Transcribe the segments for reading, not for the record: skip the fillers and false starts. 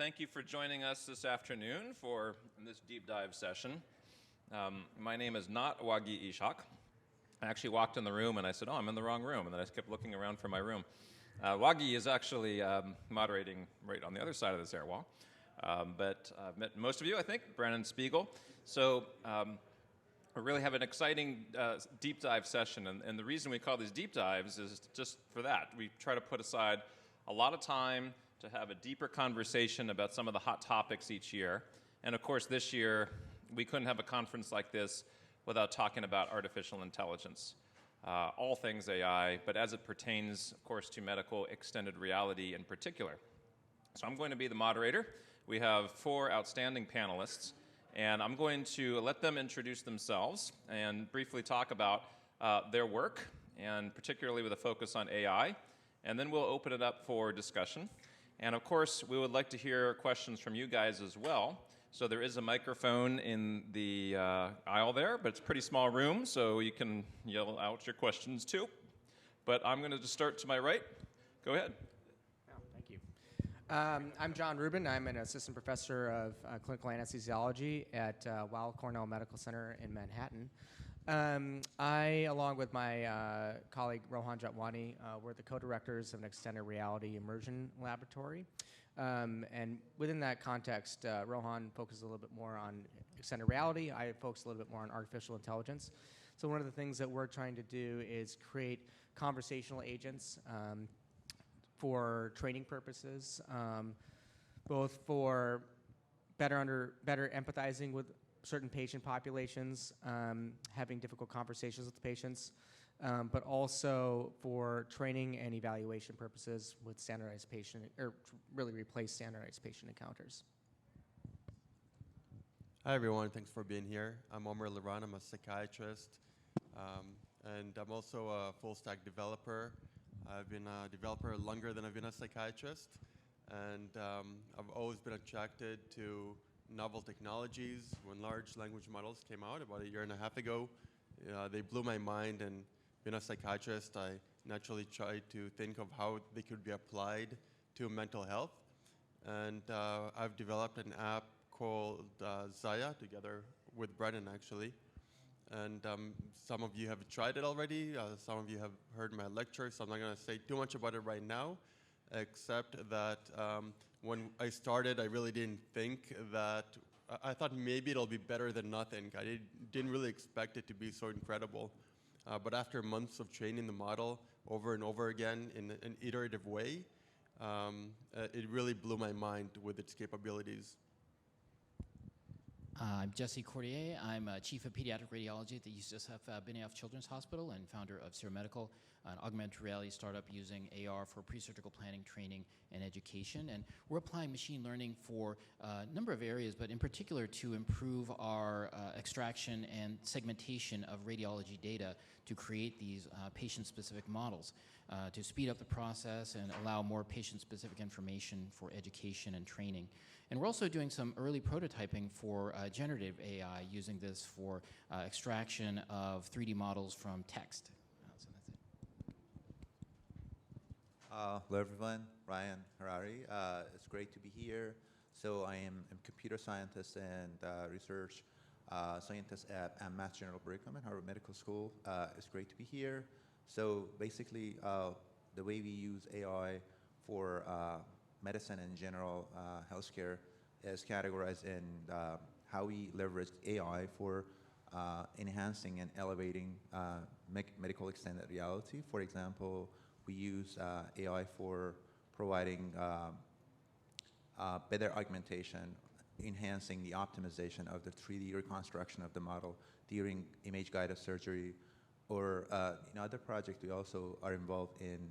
Thank you for joining us this afternoon for this deep dive session. My name is not Wagi Ishak. I actually walked in the room and I said, oh, I'm in the wrong room, and then I kept looking around for my room. Wagi is actually moderating right on the other side of this air wall. But I've met most of you, I think, Brennan Spiegel. So we really have an exciting deep dive session, and the reason we call these deep dives is just for that. We try to put aside a lot of time to have a deeper conversation about some of the hot topics each year. And of course, this year, we couldn't have a conference like this without talking about artificial intelligence. All things AI, but as it pertains, of course, to medical extended reality in particular. So I'm going to be the moderator. We have 4 outstanding panelists, and I'm going to let them introduce themselves and briefly talk about their work, and particularly with a focus on AI. And then we'll open it up for discussion. And of course, we would like to hear questions from you guys as well. So there is a microphone in the aisle there, but it's a pretty small room, so you can yell out your questions too. But I'm going to just start to my right. Go ahead. Oh, thank you. I'm John Rubin. I'm an assistant professor of clinical anesthesiology at Weill Cornell Medical Center in Manhattan. I, along with my colleague Rohan Jotwani, we're the co-directors of an extended reality immersion laboratory. And within that context, Rohan focuses a little bit more on extended reality. I focus a little bit more on artificial intelligence. So one of the things that we're trying to do is create conversational agents for training purposes, both for better empathizing with certain patient populations, having difficult conversations with the patients, but also for training and evaluation purposes with standardized patient, or really replace standardized patient encounters. Hi everyone, thanks for being here. I'm Omer Liran, I'm a psychiatrist, and I'm also a full stack developer. I've been a developer longer than I've been a psychiatrist, and I've always been attracted to novel technologies. When large language models came out about 1.5 years ago, they blew my mind, and being a psychiatrist, I naturally tried to think of how they could be applied to mental health. And I've developed an app called Zaya together with Brennan, actually. And some of you have tried it already. Some of you have heard my lecture, so I'm not going to say too much about it right now, except that when I started, I really didn't think that, I thought maybe it'll be better than nothing. I didn't really expect it to be so incredible. But after months of training the model over and over again in an iterative way, it really blew my mind with its capabilities. I'm Jesse Cordier. I'm Chief of Pediatric Radiology at the UCSF Benioff Children's Hospital and founder of Sierra Medical, an augmented reality startup using AR for pre-surgical planning, training, and education. And we're applying machine learning for a number of areas, but in particular to improve our extraction and segmentation of radiology data to create these patient-specific models, to speed up the process and allow more patient-specific information for education and training. And we're also doing some early prototyping for generative AI, using this for extraction of 3D models from text. So that's it. Hello everyone, Ryan Harari. It's great to be here. So I am a computer scientist and research scientist at Mass General Brigham and Harvard Medical School. It's great to be here. So basically, the way we use AI for medicine in general, healthcare, is categorized in how we leverage AI for enhancing and elevating medical extended reality. For example, we use AI for providing better augmentation, enhancing the optimization of the 3D reconstruction of the model during image-guided surgery. Or in other projects, we also are involved in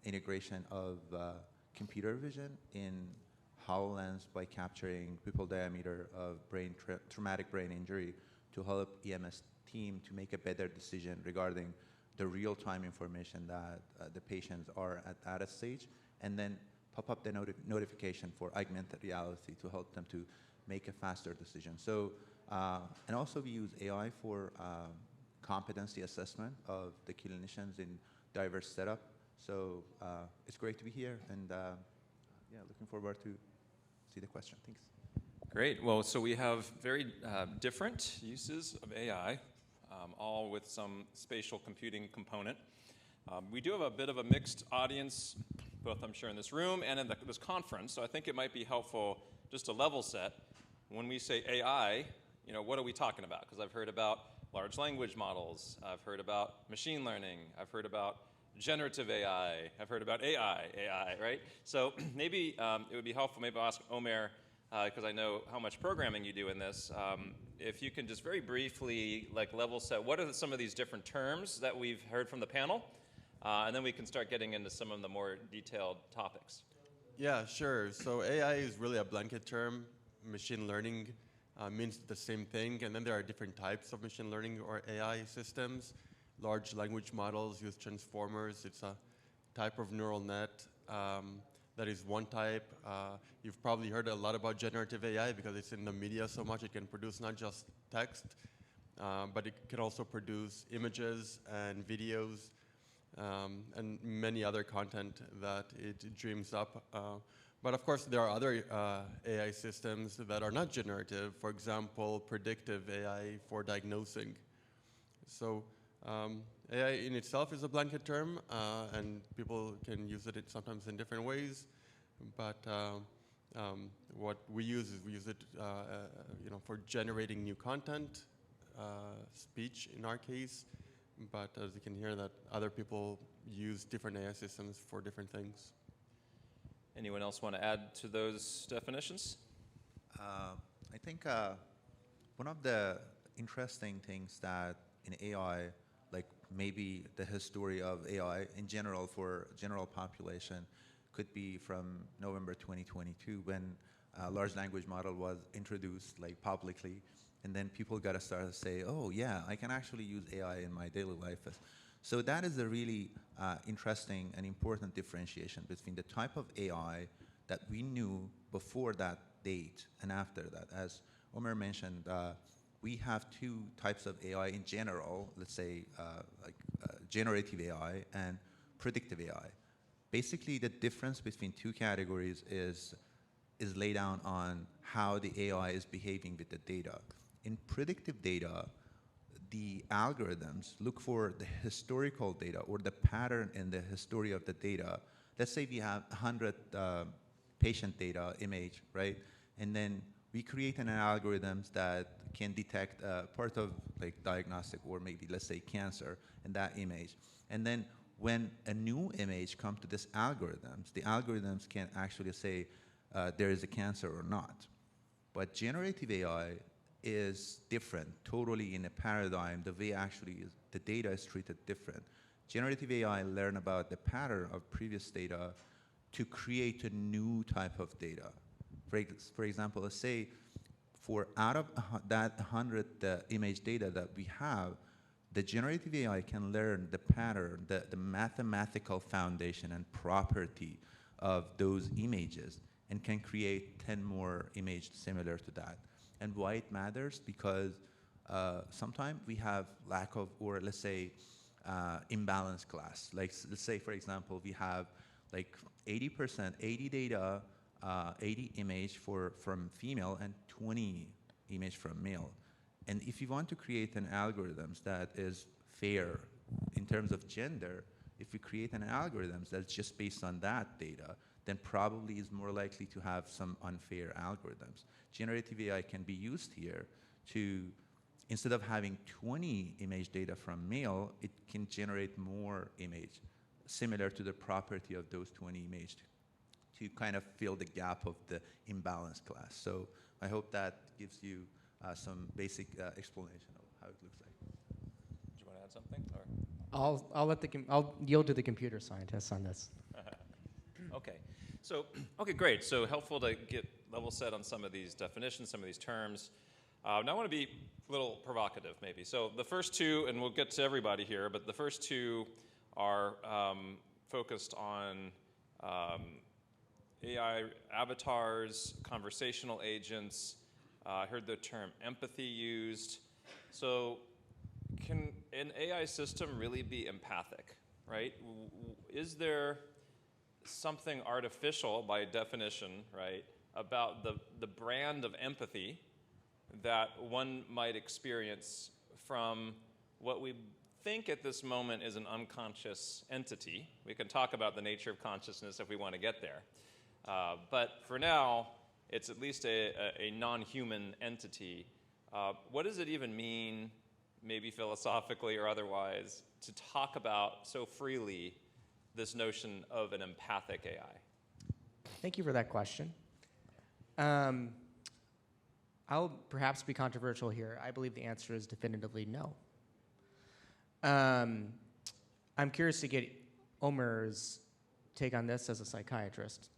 integration of computer vision in HoloLens by capturing pupil diameter of traumatic brain injury to help EMS team to make a better decision regarding the real-time information that the patients are at a stage, and then pop up the notification for augmented reality to help them to make a faster decision. So, and also we use AI for competency assessment of the clinicians in diverse setup. So it's great to be here, and yeah, looking forward to see the question. Thanks. Great. Well, so we have very different uses of AI, all with some spatial computing component. We do have a bit of a mixed audience, both I'm sure in this room and in this conference, so I think it might be helpful just to level set. When we say AI, what are we talking about? Because I've heard about large language models, I've heard about machine learning, I've heard about generative AI, I've heard about AI, right? So maybe it would be helpful, maybe I'll ask Omer, because I know how much programming you do in this, if you can just very briefly level set, what are some of these different terms that we've heard from the panel? And then we can start getting into some of the more detailed topics. Yeah, sure. So AI is really a blanket term. Machine learning means the same thing. And then there are different types of machine learning or AI systems. Large language models use transformers. It's a type of neural net. That is one type. You've probably heard a lot about generative AI because it's in the media so much. It can produce not just text, but it can also produce images and videos and many other content that it dreams up. But of course, there are other AI systems that are not generative. For example, predictive AI for diagnosing. So AI in itself is a blanket term, and people can use it sometimes in different ways. But what we use it, for generating new content, speech in our case. But as you can hear, that other people use different AI systems for different things. Anyone else want to add to those definitions? I think one of the interesting things that in AI, like maybe the history of AI in general for general population, could be from November 2022 when a large language model was introduced publicly, and then people got to start to say, oh yeah, I can actually use AI in my daily life. So that is a really interesting and important differentiation between the type of AI that we knew before that date and after that. As Omer mentioned, we have two types of AI in general, let's say generative AI and predictive AI. Basically, the difference between two categories is laid down on how the AI is behaving with the data. In predictive data, the algorithms look for the historical data or the pattern in the history of the data. Let's say we have 100 patient data image, right? And then we create an algorithms that can detect part of diagnostic or maybe let's say cancer in that image. And then when a new image comes to this algorithms, the algorithms can actually say there is a cancer or not. But generative AI is different, totally in a paradigm. The way actually the data is treated different. Generative AI learn about the pattern of previous data to create a new type of data. For example, let's say for out of that 100 image data that we have, the generative AI can learn the pattern, the mathematical foundation and property of those images and can create 10 more images similar to that. And why it matters? Because sometimes we have lack of, or let's say, imbalanced class. Let's say, for example, we have 80%, 80 data, 80 image from female and 20 image from male. And if you want to create an algorithms that is fair in terms of gender, if we create an algorithms that's just based on that data, then probably is more likely to have some unfair algorithms. Generative AI can be used here to, instead of having 20 image data from male, it can generate more image similar to the property of those 20 images to kind of fill the gap of the imbalanced class. So I hope that gives you some basic explanation of how it looks like. Do you want to add something? Or? I'll yield to the computer scientists on this. Okay. So, okay, great. So helpful to get level set on some of these definitions, some of these terms. Now I want to be a little provocative, maybe. So the first two, and we'll get to everybody here, but the first two are focused on AI avatars, conversational agents. I heard the term empathy used. So can an AI system really be empathic, right? Is there something artificial by definition, right, about the brand of empathy that one might experience from what we think at this moment is an unconscious entity. We can talk about the nature of consciousness if we want to get there. But for now, it's at least a non-human entity. What does it even mean, maybe philosophically or otherwise, to talk about so freely this notion of an empathic AI? Thank you for that question. I'll perhaps be controversial here. I believe the answer is definitively no. I'm curious to get Omer's take on this as a psychiatrist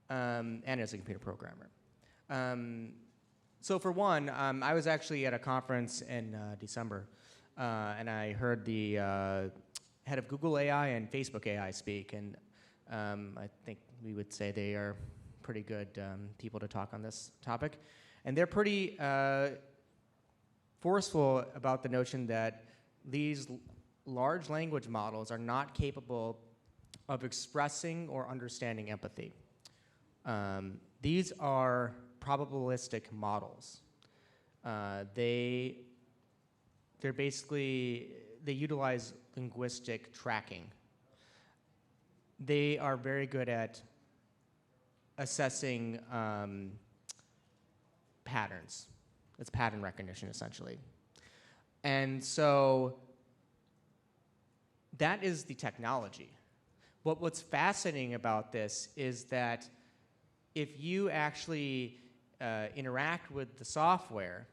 and as a computer programmer. So for one, I was actually at a conference in December, and I heard the head of Google AI and Facebook AI speak, and I think we would say they are pretty good people to talk on this topic. And they're pretty forceful about the notion that these large language models are not capable of expressing or understanding empathy. These are probabilistic models. They're basically, they utilize linguistic tracking. They are very good at assessing patterns. It's pattern recognition, essentially. And so that is the technology. What's fascinating about this is that if you actually interact with the software,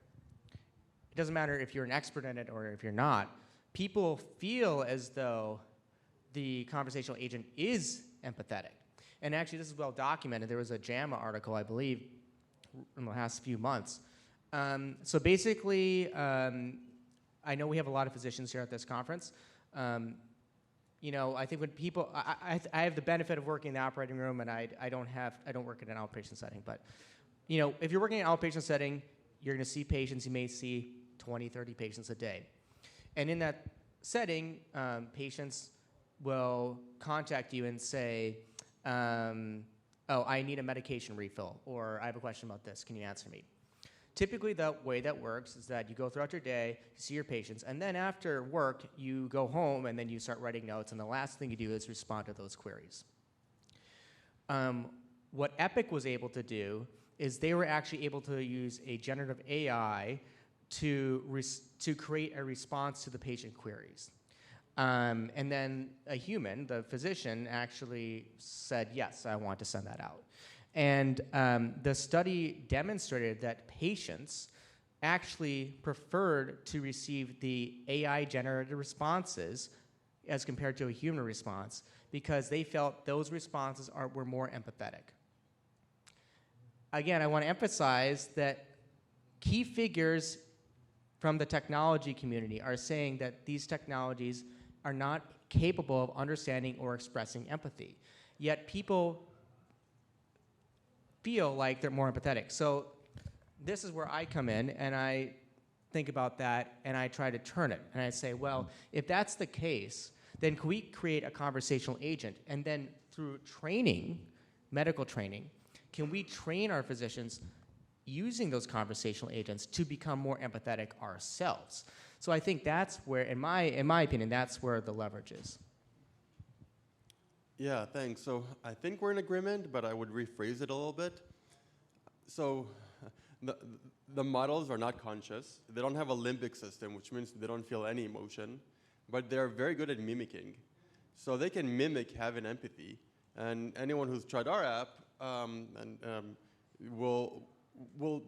it doesn't matter if you're an expert in it or if you're not, people feel as though the conversational agent is empathetic. And actually, this is well documented. There was a JAMA article, I believe, in the last few months. So basically, I know we have a lot of physicians here at this conference. You know, I think when people, I have the benefit of working in the operating room, and I don't work in an outpatient setting. But, you know, if you're working in an outpatient setting, you're going to see patients. You may see 20, 30 patients a day. And in that setting, patients will contact you and say, oh, I need a medication refill, or I have a question about this. Can you answer me? Typically, the way that works is that you go throughout your day, you see your patients, and then after work, you go home, and then you start writing notes, and the last thing you do is respond to those queries. What Epic was able to do is they were actually able to use a generative AI to create a response to the patient queries. And then a human, the physician, actually said, yes, I want to send that out. And the study demonstrated that patients actually preferred to receive the AI-generated responses as compared to a human response because they felt those responses were more empathetic. Again, I want to emphasize that key figures from the technology community are saying that these technologies are not capable of understanding or expressing empathy. Yet people feel like they're more empathetic. So this is where I come in, and I think about that, and I try to turn it. And I say, well, if that's the case, then can we create a conversational agent? And then through training, medical training, can we train our physicians using those conversational agents to become more empathetic ourselves? So I think that's where, in my opinion, that's where the leverage is. Yeah, thanks. So I think we're in agreement, but I would rephrase it a little bit. So the models are not conscious. They don't have a limbic system, which means they don't feel any emotion, but they're very good at mimicking. So they can mimic having empathy. And anyone who's tried our app will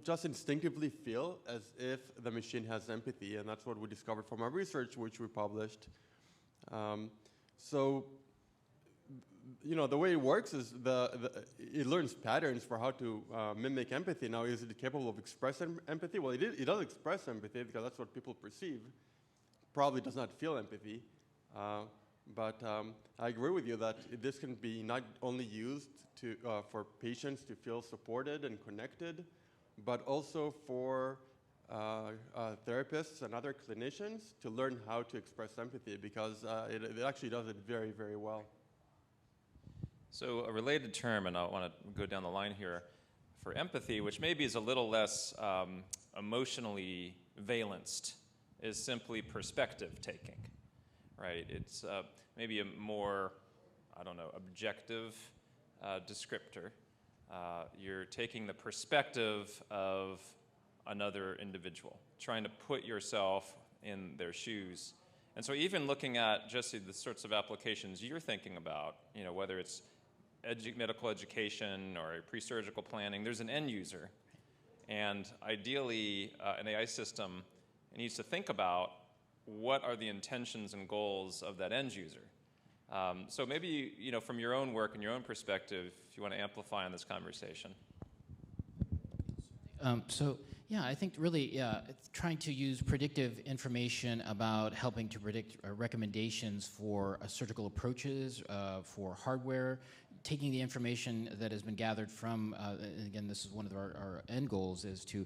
just instinctively feel as if the machine has empathy, and that's what we discovered from our research, which we published. So, you know, the way it works is it learns patterns for how to mimic empathy. Now, is it capable of expressing empathy? Well, it does express empathy because that's what people perceive. Probably does not feel empathy. But I agree with you that this can be not only used for patients to feel supported and connected, but also for therapists and other clinicians to learn how to express empathy because it actually does it very, very well. So a related term, and I want to go down the line here, for empathy, which maybe is a little less emotionally valenced, is simply perspective taking, right? It's maybe a more, I don't know, objective descriptor. You're taking the perspective of another individual, trying to put yourself in their shoes. And so even looking at, Jesse, the sorts of applications you're thinking about, you know, whether it's medical education or pre-surgical planning, there's an end user. And ideally, an AI system needs to think about what are the intentions and goals of that end user. So maybe, you know, from your own work and your own perspective, if you want to amplify on this conversation. Yeah, I think really it's trying to use predictive information about helping to predict recommendations for surgical approaches, for hardware, taking the information that has been gathered from, and again, this is one of our end goals, is to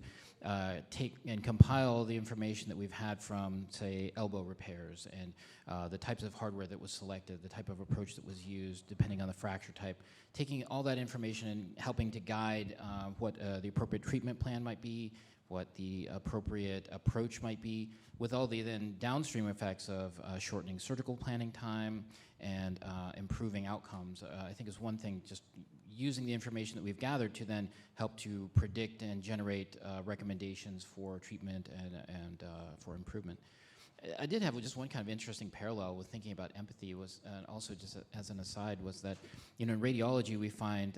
take and compile the information that we've had from, say, elbow repairs and the types of hardware that was selected, the type of approach that was used, depending on the fracture type, taking all that information and helping to guide what the appropriate treatment plan might be, what the appropriate approach might be, with all the then downstream effects of shortening surgical planning time and improving outcomes. I think is one thing, just using the information that we've gathered to then help to predict and generate recommendations for treatment and for improvement. I did have just one kind of interesting parallel with thinking about empathy was, also just as an aside, was that, you know, in radiology we find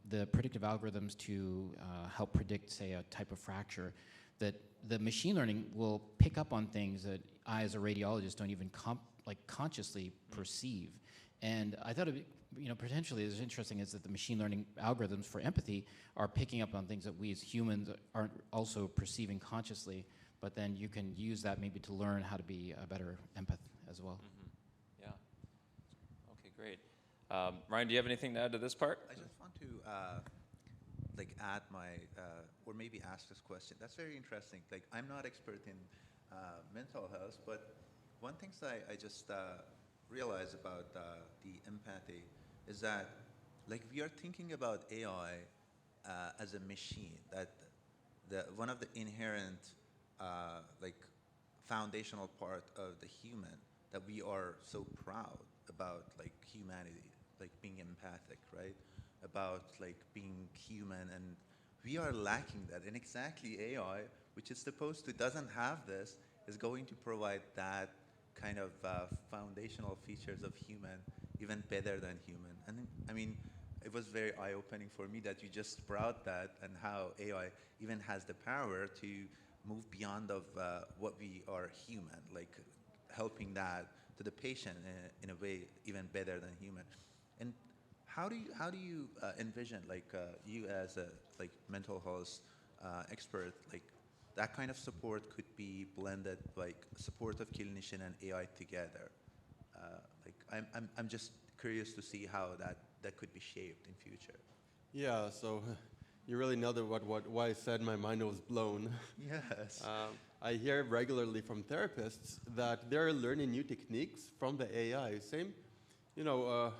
the predictive algorithms to help predict, say, a type of fracture, that the machine learning will pick up on things that I, as a radiologist, don't even consciously perceive. And I thought, you know, potentially as interesting is that the machine learning algorithms for empathy are picking up on things that we as humans aren't also perceiving consciously. But then you can use that maybe to learn how to be a better empath as well. Mm-hmm. Yeah. Okay, great. Ryan, do you have anything to add to this part? I just want to add my, or maybe ask this question. That's very interesting. Like, I'm not expert in mental health, but one thing I just realized about the empathy is that, like, we are thinking about AI as a machine, that one of the inherent foundational part of the human, that we are so proud about, like, humanity, like being empathic, right? About like being human, and we are lacking that. And exactly AI, which is supposed to, doesn't have this, is going to provide that kind of foundational features of human even better than human. And I mean, it was very eye-opening for me that you just brought that, and how AI even has the power to move beyond of what we are human, like helping that to the patient in a way even better than human. And how do you envision, like, you as a mental health expert, like that kind of support could be blended, like support of clinician and AI together? I'm just curious to see how that could be shaped in future. Yeah, so you really nailed it. Why I said my mind was blown. Yes. I hear regularly from therapists that they're learning new techniques from the AI. Same, you know,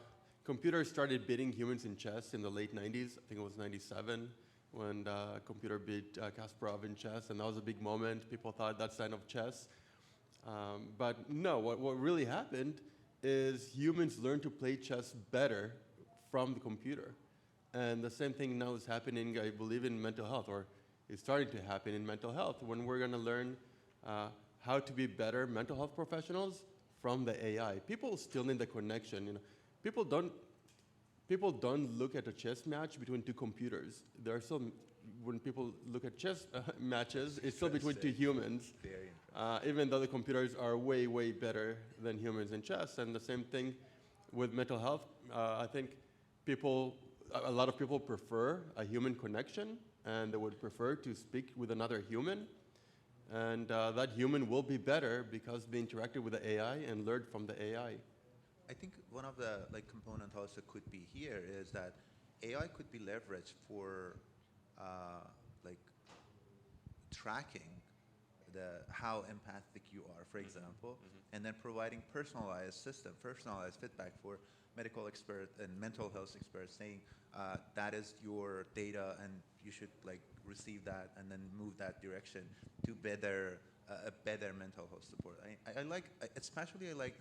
computers started beating humans in chess in the late 90s. I think it was 97 when the computer beat Kasparov in chess, and that was a big moment. People thought that's the end of chess. But no, what really happened is humans learned to play chess better from the computer. And the same thing now is happening, I believe, in mental health, or is starting to happen in mental health, when we're going to learn how to be better mental health professionals from the AI. People still need the connection. You know, people don't look at a chess match between two computers. There are still, when people look at chess matches, it's still between two humans. Very Even though the computers are way, way better than humans in chess. And the same thing with mental health. I think a lot of people prefer a human connection, and they would prefer to speak with another human. And that human will be better because they interacted with the AI and learned from the AI. I think one of the component also could be here is that AI could be leveraged for tracking how empathic you are, for example, and then providing personalized feedback for medical expert and mental health expert saying that is your data and you should like receive that and then move that direction to better a better mental health support. I like, especially I like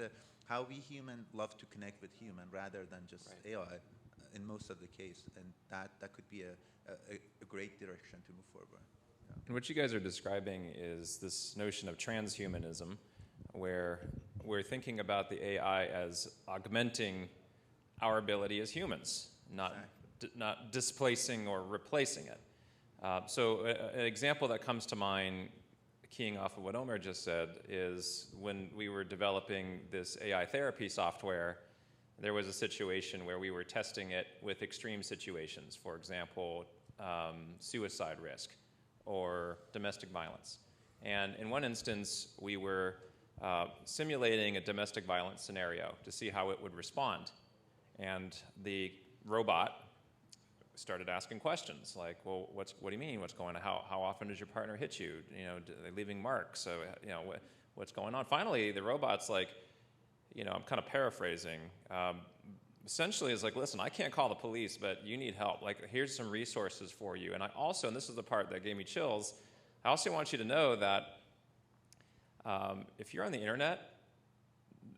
how we human love to connect with human rather than just AI in most of the case, and that could be a great direction to move forward. Yeah. And what you guys are describing is this notion of transhumanism, where we're thinking about the AI as augmenting our ability as humans, not displacing or replacing it. So an example that comes to mind, keying off of what Omer just said, is when we were developing this AI therapy software, there was a situation where we were testing it with extreme situations, for example, suicide risk or domestic violence. And in one instance, we were simulating a domestic violence scenario to see how it would respond. And the robot started asking questions like, well, what do you mean? What's going on? How often does your partner hit you? You know, are they leaving marks? So, you know, what's going on? Finally, the robot's like, you know, I'm kind of paraphrasing. Essentially, it's like, listen, I can't call the police, but you need help. Like, here's some resources for you. And I also, and this is the part that gave me chills, I also want you to know that if you're on the internet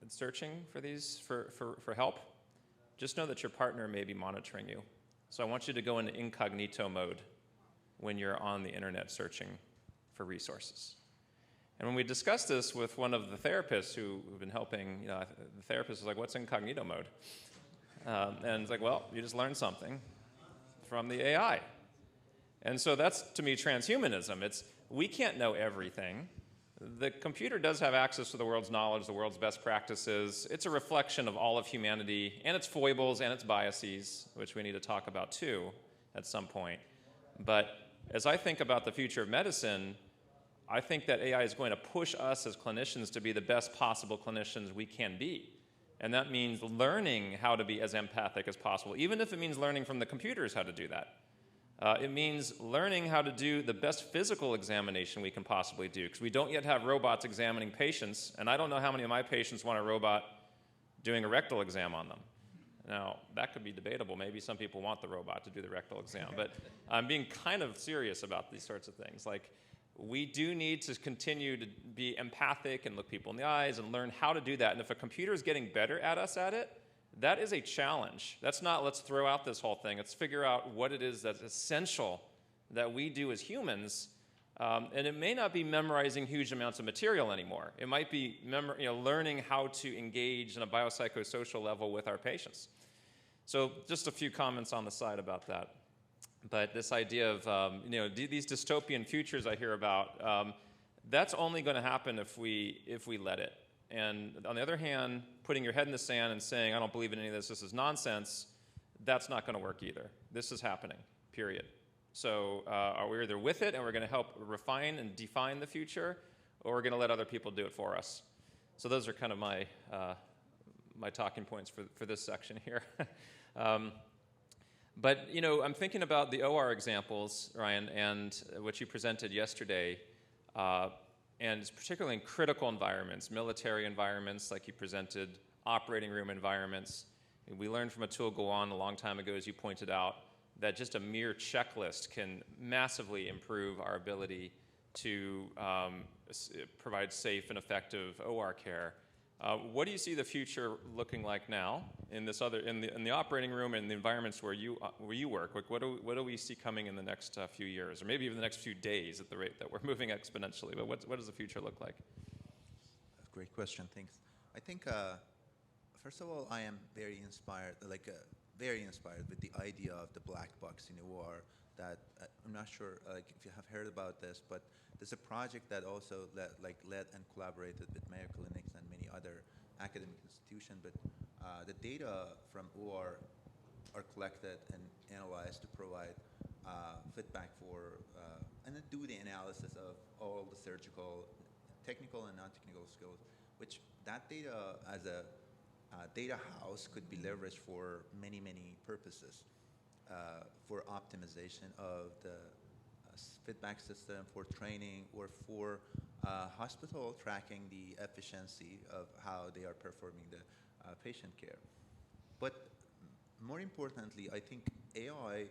searching for these for help, just know that your partner may be monitoring you. So I want you to go into incognito mode when you're on the internet searching for resources. And when we discussed this with one of the therapists who've been helping, you know, the therapist was like, what's incognito mode? And it's like, well, you just learned something from the AI. And so that's, to me, transhumanism. It's, we can't know everything. The computer does have access to the world's knowledge, the world's best practices. It's a reflection of all of humanity and its foibles and its biases, which we need to talk about too at some point. But as I think about the future of medicine, I think that AI is going to push us as clinicians to be the best possible clinicians we can be. And that means learning how to be as empathic as possible, even if it means learning from the computers how to do that. It means learning how to do the best physical examination we can possibly do, because we don't yet have robots examining patients, and I don't know how many of my patients want a robot doing a rectal exam on them. Now, that could be debatable. Maybe some people want the robot to do the rectal exam, but I'm being kind of serious about these sorts of things. Like, we do need to continue to be empathic and look people in the eyes and learn how to do that. And if a computer is getting better at us at it, that is a challenge. That's not, let's throw out this whole thing. Let's figure out what it is that's essential that we do as humans. And it may not be memorizing huge amounts of material anymore. It might be learning how to engage on a biopsychosocial level with our patients. So just a few comments on the side about that. But this idea of these dystopian futures I hear about, that's only going to happen if we let it. And on the other hand, putting your head in the sand and saying, I don't believe in any of this, this is nonsense, that's not going to work either. This is happening, period. So we're either with it and we're going to help refine and define the future, or we're going to let other people do it for us. So those are kind of my talking points for this section here. But, you know, I'm thinking about the OR examples, Ryan, and what you presented yesterday, and it's particularly in critical environments, military environments like you presented, operating room environments. We learned from Atul Gawande a long time ago, as you pointed out, that just a mere checklist can massively improve our ability to provide safe and effective OR care. What do you see the future looking like now in this in the operating room and the environments where you work? Like, what do we see coming in the next few years, or maybe even the next few days at the rate that we're moving exponentially? But what does the future look like? Great question. Thanks. I think first of all, I am very inspired, very inspired with the idea of the black box in OR. That I'm not sure if you have heard about this, but there's a project that also led and collaborated with Mayo Clinics and many other academic institutions. But the data from OR are collected and analyzed to provide feedback for and then do the analysis of all the surgical, technical and non-technical skills, which that data as a data house could be leveraged for many purposes. For optimization of the feedback system, for training, or for hospital tracking the efficiency of how they are performing the patient care. But more importantly, I think AI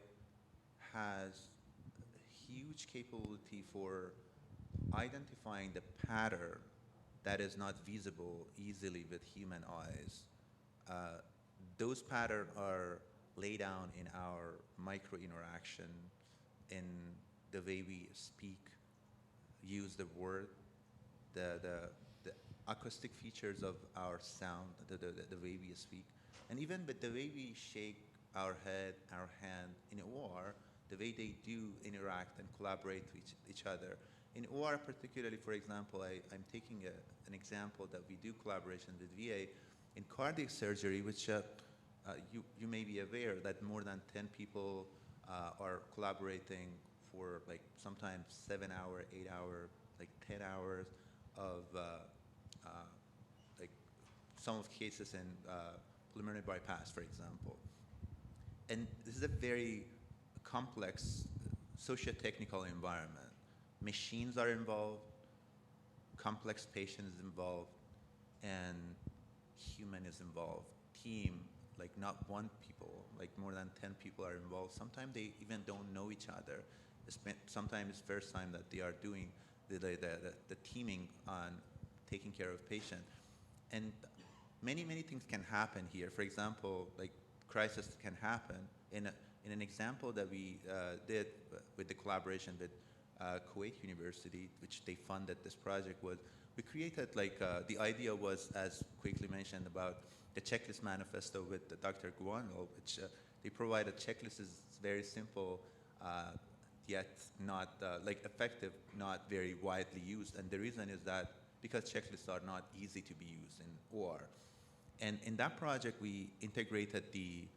has huge capability for identifying the pattern that is not visible easily with human eyes. Uh, those patterns are laid down in our micro interaction, in the way we speak, use the word, the acoustic features of our sound, the way we speak, and even with the way we shake our head, our hand in OR, the way they do interact and collaborate with each other. In OR particularly, for example, I'm taking an example that we do collaboration with VA in cardiac surgery, which you may be aware that more than 10 people are collaborating for like sometimes 7 hour, 8 hour, like 10 hours of like some of cases in pulmonary bypass, for example. And this is a very complex socio-technical environment. Machines are involved, complex patients involved, and human is involved. Team, like not one people, like more than 10 people are involved. Sometimes they even don't know each other. Sometimes it's first time that they are doing the teaming on taking care of patient. And many things can happen here. For example, like crisis can happen. In an example that we did with the collaboration with Kuwait University, which they funded this project, was we created like, the idea was, as quickly mentioned, about the checklist manifesto with Dr. Guano, which they provide a checklist is very simple, yet not like effective, not very widely used. And the reason is that because checklists are not easy to be used in OR. And in that project, we integrated the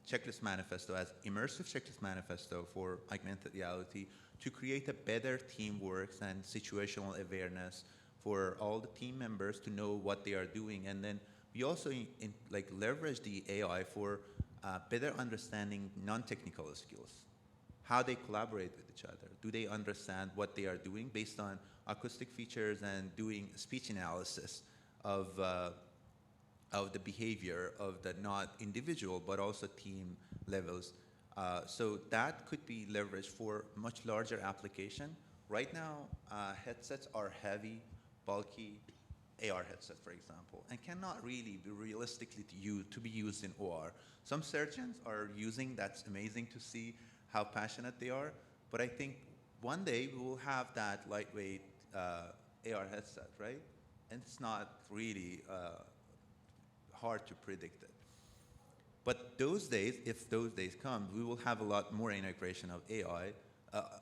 checklist manifesto as immersive checklist manifesto for augmented reality to create a better teamwork and situational awareness for all the team members to know what they are doing. And then we also like leverage the AI for better understanding non-technical skills, how they collaborate with each other. Do they understand what they are doing based on acoustic features and doing speech analysis of the behavior of the not individual but also team levels. So that could be leveraged for much larger application. Right now, headsets are heavy, bulky, AR headset, for example, and cannot really be realistically to be used in OR. Some surgeons are using, that's amazing to see how passionate they are, but I think one day we will have that lightweight AR headset, right? And it's not really hard to predict it. But those days, if those days come, we will have a lot more integration of AI,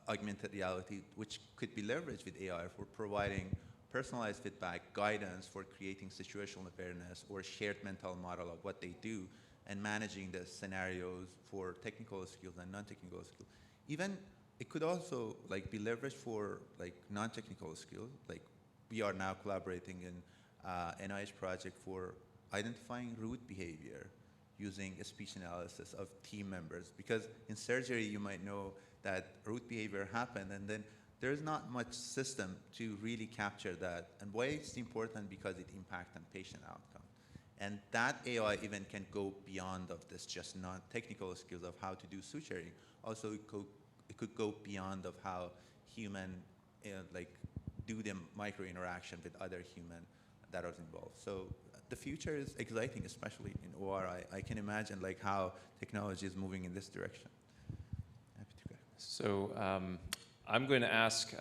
augmented reality, which could be leveraged with AI for providing personalized feedback, guidance for creating situational awareness or shared mental model of what they do and managing the scenarios for technical skills and non-technical skills. Even it could also like be leveraged for like non-technical skills. Like we are now collaborating in NIH project for identifying root behavior using a speech analysis of team members. Because in surgery, you might know that root behavior happened, and then there's not much system to really capture that. And why it's important? Because it impacts on patient outcome. And that AI even can go beyond of this just non-technical skills of how to do suturing. Also, it could go beyond of how human like do the micro interaction with other human that are involved. So the future is exciting, especially in OR. I can imagine like how technology is moving in this direction. Happy to go. So I'm going to ask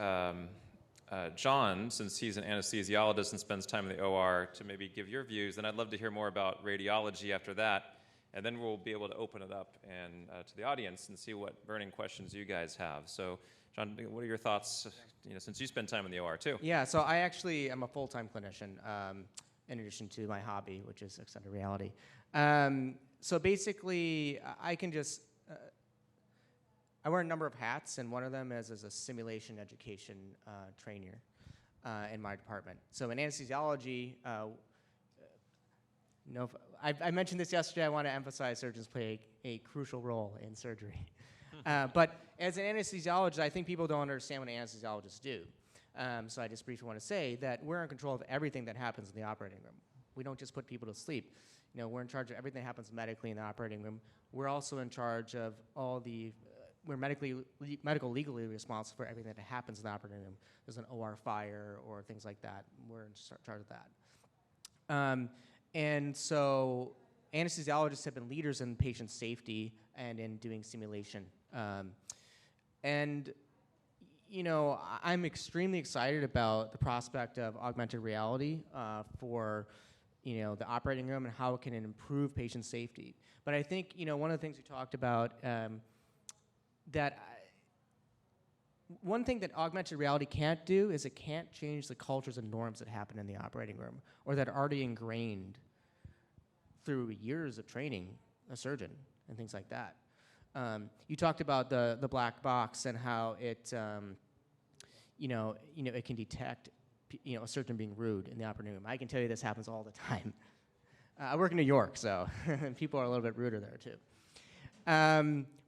John, since he's an anesthesiologist and spends time in the OR, to maybe give your views. And I'd love to hear more about radiology after that. And then we'll be able to open it up and to the audience and see what burning questions you guys have. So, John, what are your thoughts? You know, since you spend time in the OR too. Yeah, so I actually am a full-time clinician, in addition to my hobby, which is extended reality. So basically, I can just, I wear a number of hats, and one of them is as a simulation education trainer in my department. So in anesthesiology, I mentioned this yesterday. I want to emphasize surgeons play a crucial role in surgery. But as an anesthesiologist, I think people don't understand what anesthesiologists do. So I just briefly want to say that we're in control of everything that happens in the operating room. We don't just put people to sleep. we're in charge of everything that happens medically in the operating room. We're also in charge of all the, we're medical legally responsible for everything that happens in the operating room. There's an OR fire or things like that. We're in charge of that. And so anesthesiologists have been leaders in patient safety and in doing simulation. And I'm extremely excited about the prospect of augmented reality for the operating room and how it can improve patient safety. But I think one of the things we talked about one thing that augmented reality can't do is it can't change the cultures and norms that happen in the operating room or that are already ingrained through years of training a surgeon and things like that. You talked about the black box and how it, it can detect, a surgeon being rude in the operating room. I can tell you this happens all the time. I work in New York, so people are a little bit ruder there too.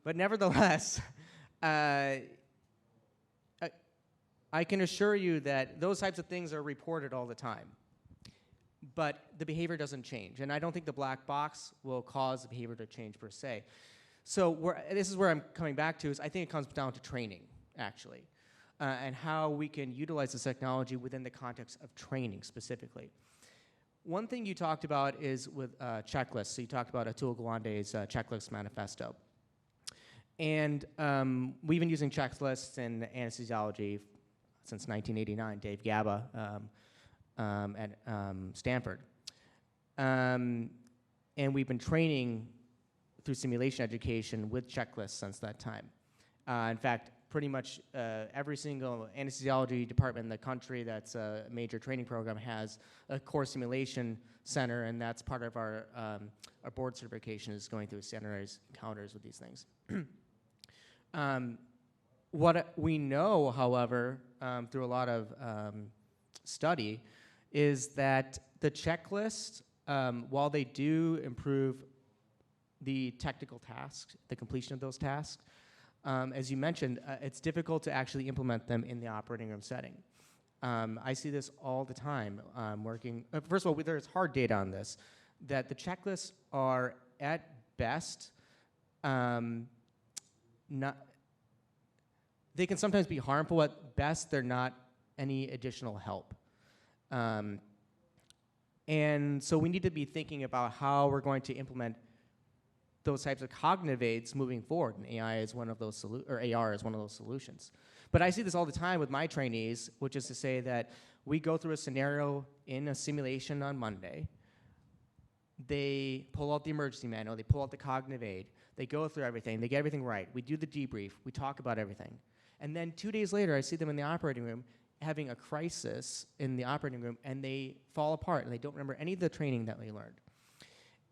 But nevertheless, I can assure you that those types of things are reported all the time. But the behavior doesn't change. And I don't think the black box will cause the behavior to change per se. So this is where I'm coming back to is I think it comes down to training, actually, and how we can utilize this technology within the context of training specifically. One thing you talked about is with checklists. So you talked about Atul Gawande's checklist manifesto. And we've been using checklists in anesthesiology since 1989, Dave Gaba at Stanford. And we've been training through simulation education with checklists since that time. In fact, pretty much every single anesthesiology department in the country that's a major training program has a core simulation center, and that's part of our board certification is going through standardized encounters with these things. What we know, however, through a lot of study, is that the checklist, while they do improve the technical tasks, the completion of those tasks, as you mentioned, it's difficult to actually implement them in the operating room setting. I see this all the time working. First of all, there's hard data on this, that the checklists are at best they can sometimes be harmful. At best, they're not any additional help. And so we need to be thinking about how we're going to implement those types of cognitive aids moving forward, and AI is one of those AR is one of those solutions. But I see this all the time with my trainees, which is to say that we go through a scenario in a simulation on Monday. They pull out the emergency manual, they pull out the cognitive aid, they go through everything, they get everything right. We do the debrief, we talk about everything. And then 2 days later, I see them in the operating room having a crisis in the operating room, and they fall apart, and they don't remember any of the training that they learned.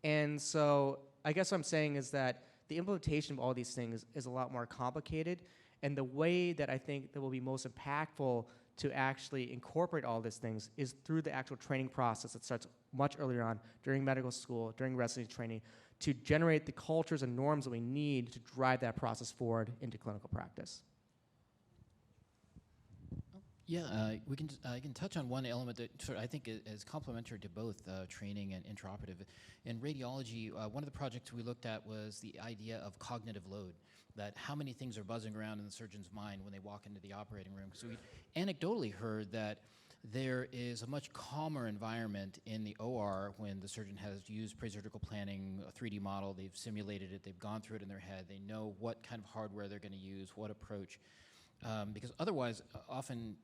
And so I guess what I'm saying is that the implementation of all these things is a lot more complicated, and the way that I think that will be most impactful to actually incorporate all these things is through the actual training process that starts much earlier on during medical school, during residency training, to generate the cultures and norms that we need to drive that process forward into clinical practice. Yeah, I can touch on one element that I think is complementary to both training and intraoperative. In radiology, one of the projects we looked at was the idea of cognitive load, that how many things are buzzing around in the surgeon's mind when they walk into the operating room. So we anecdotally heard that there is a much calmer environment in the OR when the surgeon has used pre-surgical planning, a 3D model, they've simulated it, they've gone through it in their head, they know what kind of hardware they're going to use, what approach. Because otherwise, often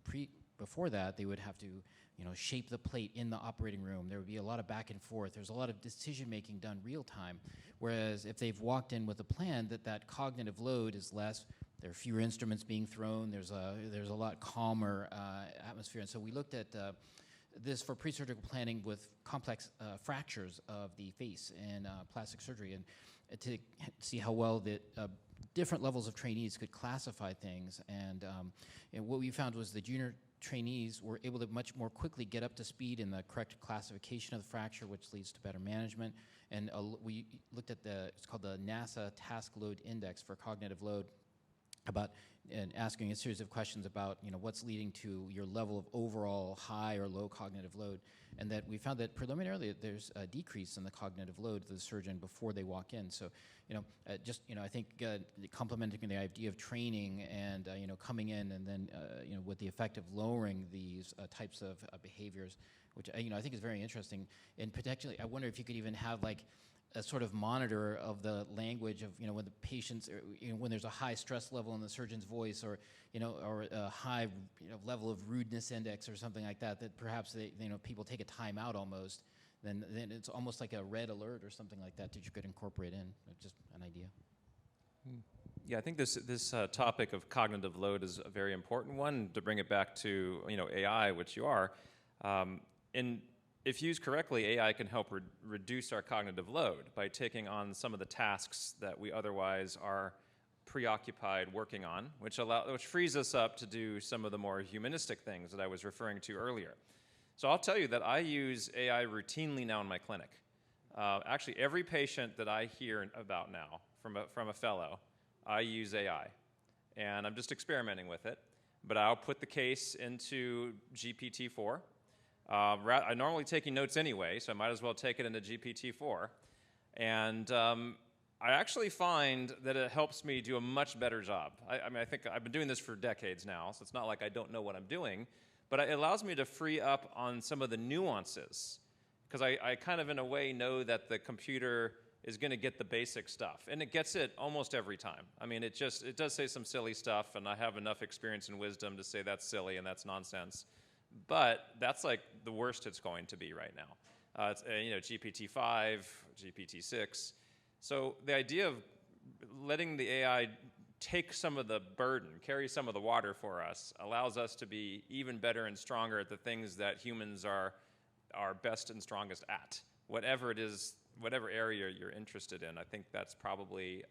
before that, they would have to, shape the plate in the operating room. There would be a lot of back and forth. There's a lot of decision making done real time. Whereas if they've walked in with a plan, that cognitive load is less. There are fewer instruments being thrown. There's a lot calmer atmosphere. And so we looked at this for pre-surgical planning with complex fractures of the face and plastic surgery, and to see how well the different levels of trainees could classify things. And what we found was the junior trainees were able to much more quickly get up to speed in the correct classification of the fracture, which leads to better management. And we looked at it's called the NASA Task Load Index for cognitive load. About and asking a series of questions about, what's leading to your level of overall high or low cognitive load, and that we found that preliminarily there's a decrease in the cognitive load of the surgeon before they walk in. So, I think complementing the idea of training and, coming in and then, with the effect of lowering these types of behaviors, which, I think is very interesting. And potentially, I wonder if you could even have like a sort of monitor of the language of, when the patients, when there's a high stress level in the surgeon's voice, or, or a high, level of rudeness index or something like that, that perhaps they, people take a time out almost, then it's almost like a red alert or something like that you could incorporate in. Just an idea. Yeah, I think this topic of cognitive load is a very important one. To bring it back to AI, which you are, and if used correctly, AI can help reduce our cognitive load by taking on some of the tasks that we otherwise are preoccupied working on, which frees us up to do some of the more humanistic things that I was referring to earlier. So I'll tell you that I use AI routinely now in my clinic. Actually, every patient that I hear about now from a fellow, I use AI, and I'm just experimenting with it. But I'll put the case into GPT-4. I'm normally taking notes anyway, so I might as well take it into GPT-4. And I actually find that it helps me do a much better job. I think I've been doing this for decades now, so it's not like I don't know what I'm doing, but it allows me to free up on some of the nuances, because I kind of, in a way, know that the computer is going to get the basic stuff, and it gets it almost every time. I mean, it does say some silly stuff, and I have enough experience and wisdom to say that's silly and that's nonsense. But that's like the worst it's going to be right now. It's GPT-5, GPT-6. So the idea of letting the AI take some of the burden, carry some of the water for us, allows us to be even better and stronger at the things that humans are best and strongest at. Whatever it is, whatever area you're interested in, I think that's probably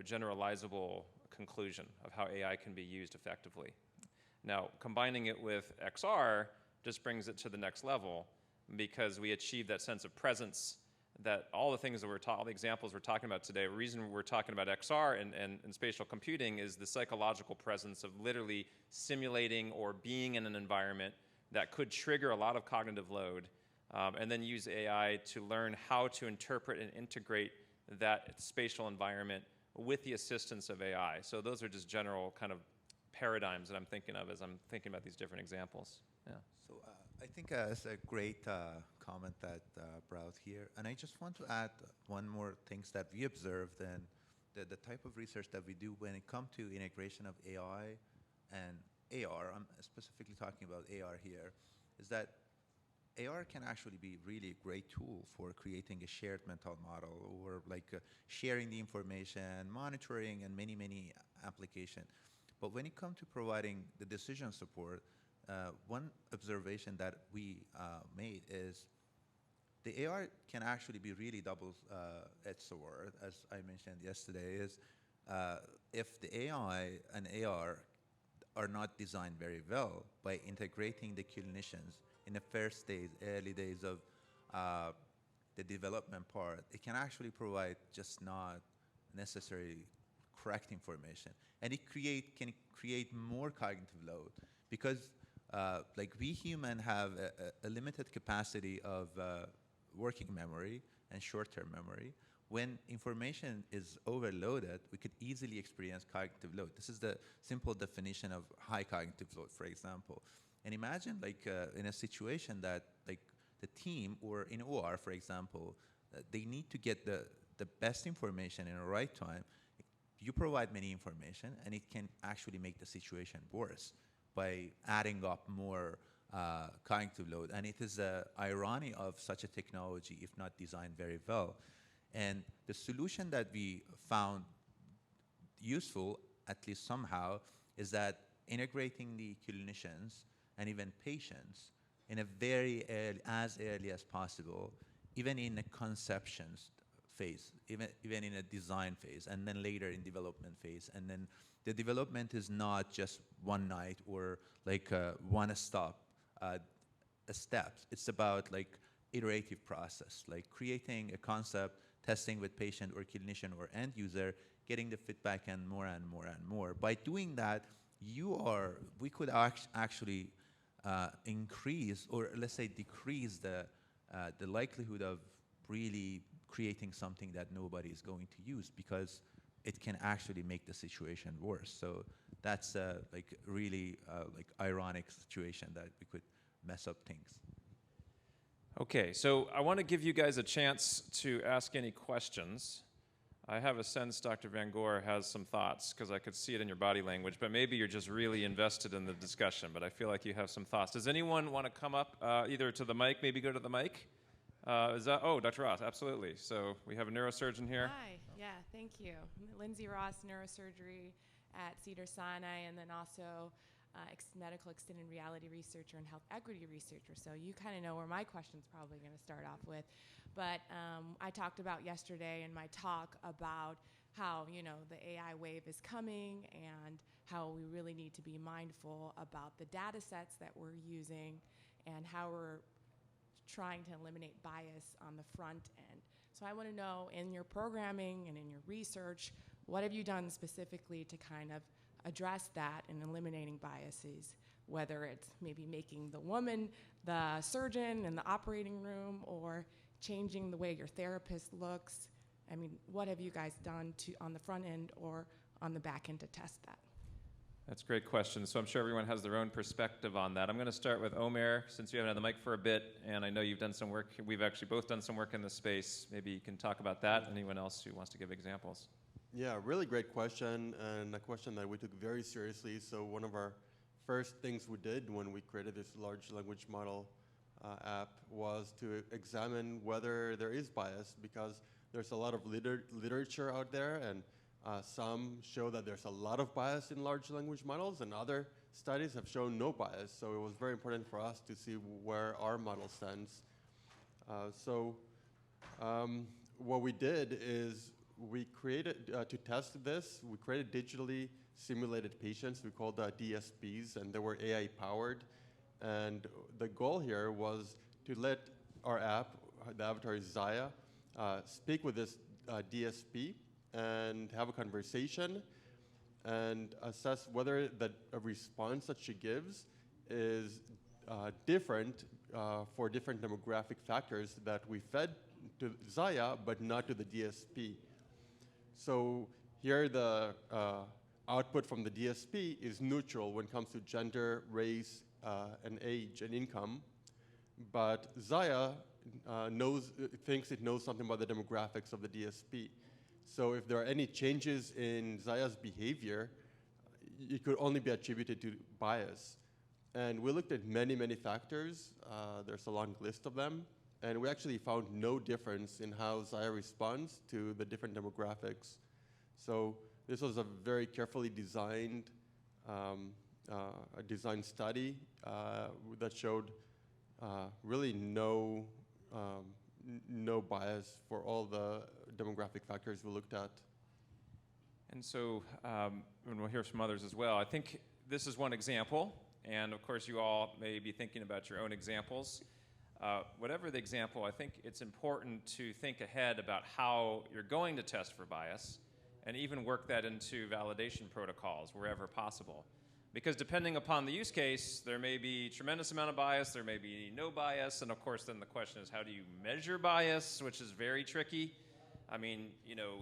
generalizable conclusion of how AI can be used effectively. Now, combining it with XR just brings it to the next level, because we achieve that sense of presence, that all the things that all the examples we're talking about today, the reason we're talking about XR and spatial computing is the psychological presence of literally simulating or being in an environment that could trigger a lot of cognitive load, and then use AI to learn how to interpret and integrate that spatial environment with the assistance of AI. So those are just general kind of paradigms that I'm thinking of as I'm thinking about these different examples. Yeah. So I think it's a great comment that brought here. And I just want to add one more things that we observed, and the type of research that we do when it comes to integration of AI and AR. I'm specifically talking about AR here, is that AR can actually be really a great tool for creating a shared mental model, or like sharing the information, monitoring, and many, many applications. But when it comes to providing the decision support, one observation that we made is the AR can actually be really double-edged sword, as I mentioned yesterday, is if the AI and AR are not designed very well by integrating the clinicians in the first days, early days of the development part, it can actually provide just not necessarily correct information. And it can create more cognitive load, because like we human have a limited capacity of working memory and short-term memory. When information is overloaded, we could easily experience cognitive load. This is the simple definition of high cognitive load, for example. And imagine like in a situation that like the team, or in OR, for example, they need to get the best information in the right time. You provide many information, and it can actually make the situation worse by adding up more cognitive load. And it is the irony of such a technology if not designed very well. And the solution that we found useful, at least somehow, is that integrating the clinicians and even patients in a very as early as possible, even in a conception phase, even in a design phase, and then later in development phase. And then the development is not just one night or like one stop steps. It's about like iterative process, like creating a concept, testing with patient or clinician or end user, getting the feedback and more and more and more. By doing that, we could actually increase, or let's say decrease the likelihood of really creating something that nobody is going to use, because it can actually make the situation worse. So that's like really like ironic situation that we could mess up things. Okay, so I want to give you guys a chance to ask any questions. I have a sense Dr. Van Goor has some thoughts, because I could see it in your body language, but maybe you're just really invested in the discussion, but I feel like you have some thoughts. Does anyone want to come up either to the mic, maybe go to the mic? Dr. Ross, absolutely. So we have a neurosurgeon here. Hi, yeah, thank you. Lindsay Ross, neurosurgery at Cedars-Sinai, and then also medical extended reality researcher and health equity researcher. So you kind of know where my question's probably going to start off with. But I talked about yesterday in my talk about how, the AI wave is coming and how we really need to be mindful about the data sets that we're using and how we're trying to eliminate bias on the front end. So I want to know, in your programming and in your research, what have you done specifically to kind of address that and eliminating biases, whether it's maybe making the woman the surgeon in the operating room or changing the way your therapist looks? I mean, what have you guys done on the front end or on the back end to test that? That's a great question. So I'm sure everyone has their own perspective on that. I'm going to start with Omer, since you haven't had the mic for a bit, and I know you've done some work. We've actually both done some work in this space. Maybe you can talk about that. Anyone else who wants to give examples? Yeah, really great question, and a question that we took very seriously. So one of our first things we did when we created this large language model app was to examine whether there is bias, because there's a lot of literature out there, and some show that there's a lot of bias in large language models, and other studies have shown no bias. So it was very important for us to see where our model stands. What we did is we created, to test this, we created digitally simulated patients. We called DSPs, and they were AI powered. And the goal here was to let our app, the avatar is Zaya, speak with this DSP and have a conversation and assess whether a response that she gives is different for different demographic factors that we fed to Zaya, but not to the DSP. So here the output from the DSP is neutral when it comes to gender, race, and age and income. But Zaya thinks it knows something about the demographics of the DSP. So if there are any changes in Zaya's behavior, it could only be attributed to bias. And we looked at many, many factors. There's a long list of them. And we actually found no difference in how Zaya responds to the different demographics. So this was a very carefully designed study that showed really no bias for all the demographic factors we looked at. And so, and we'll hear from others as well, I think this is one example, and of course you all may be thinking about your own examples. Whatever the example, I think it's important to think ahead about how you're going to test for bias and even work that into validation protocols wherever possible. Because depending upon the use case, there may be a tremendous amount of bias, there may be no bias, and of course then the question is, how do you measure bias, which is very tricky. I mean,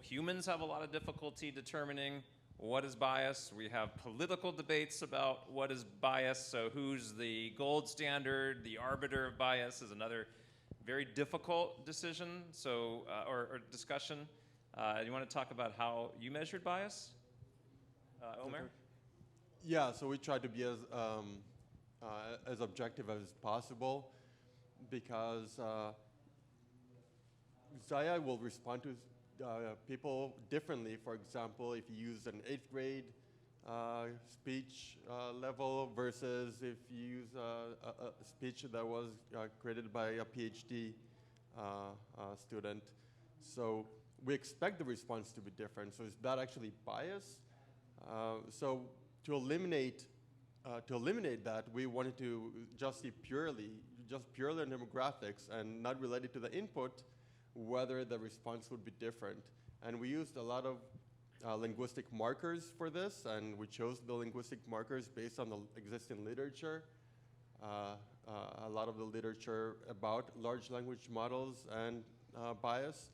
humans have a lot of difficulty determining what is bias. We have political debates about what is bias, so who's the gold standard, the arbiter of bias is another very difficult decision, or discussion. You want to talk about how you measured bias? Omer? Yeah, so we tried to be as objective as possible, because Zaya will respond to people differently. For example, if you use an 8th grade speech level versus if you use a speech that was created by a PhD student. So we expect the response to be different. So is that actually bias? So to eliminate that, we wanted to just see purely on demographics and not related to the input, whether the response would be different. And we used a lot of linguistic markers for this, and we chose the linguistic markers based on the existing literature. A lot of the literature about large language models and bias.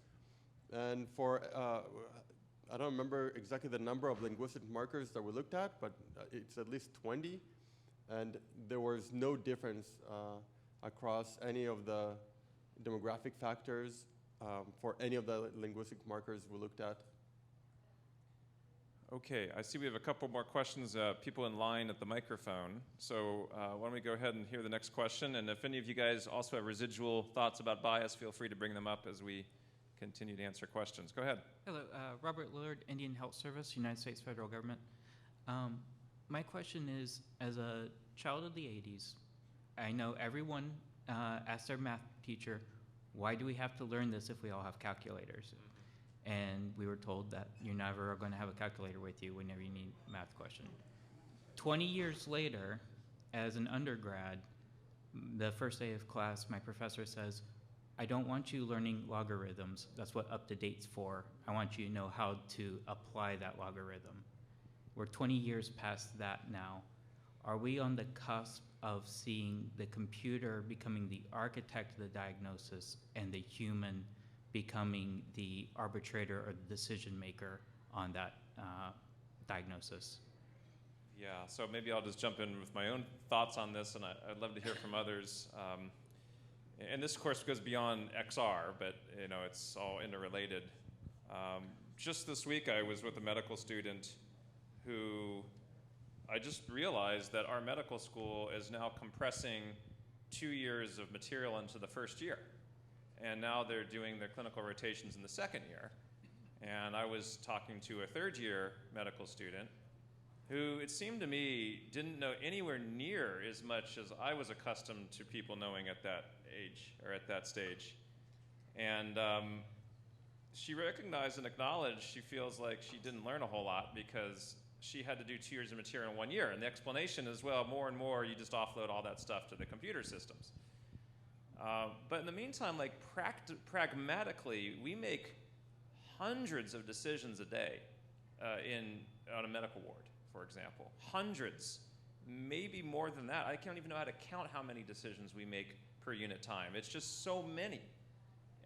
And for, I don't remember exactly the number of linguistic markers that we looked at, but it's at least 20. And there was no difference across any of the demographic factors for any of the linguistic markers we looked at. Okay, I see we have a couple more questions, people in line at the microphone. So why don't we go ahead and hear the next question? And if any of you guys also have residual thoughts about bias, feel free to bring them up as we continue to answer questions. Go ahead. Hello, Robert Lillard, Indian Health Service, United States federal government. My question is, as a child of the 80s, I know everyone asked their math teacher, why do we have to learn this if we all have calculators? And we were told that you're never going to have a calculator with you whenever you need a math question. 20 years later, as an undergrad, the first day of class, my professor says, I don't want you learning logarithms. That's what UpToDate's for. I want you to know how to apply that logarithm. We're 20 years past that now. Are we on the cusp of seeing the computer becoming the architect of the diagnosis and the human becoming the arbitrator or the decision maker on that diagnosis? Yeah, so maybe I'll just jump in with my own thoughts on this, and I'd love to hear from others. And this, of course, goes beyond XR, but you know, it's all interrelated. Just this week, I was with a medical student who I just realized that our medical school is now compressing 2 years of material into the first year. And now they're doing their clinical rotations in the second year. And I was talking to a third-year medical student who, it seemed to me, didn't know anywhere near as much as I was accustomed to people knowing at that age, or at that stage. And she recognized and acknowledged she feels like she didn't learn a whole lot because she had to do 2 years of material in 1 year. And the explanation is, well, more and more, you just offload all that stuff to the computer systems. But in the meantime, like pragmatically, we make hundreds of decisions a day on a medical ward, for example. Hundreds, maybe more than that. I can't even know how to count how many decisions we make per unit time. It's just so many.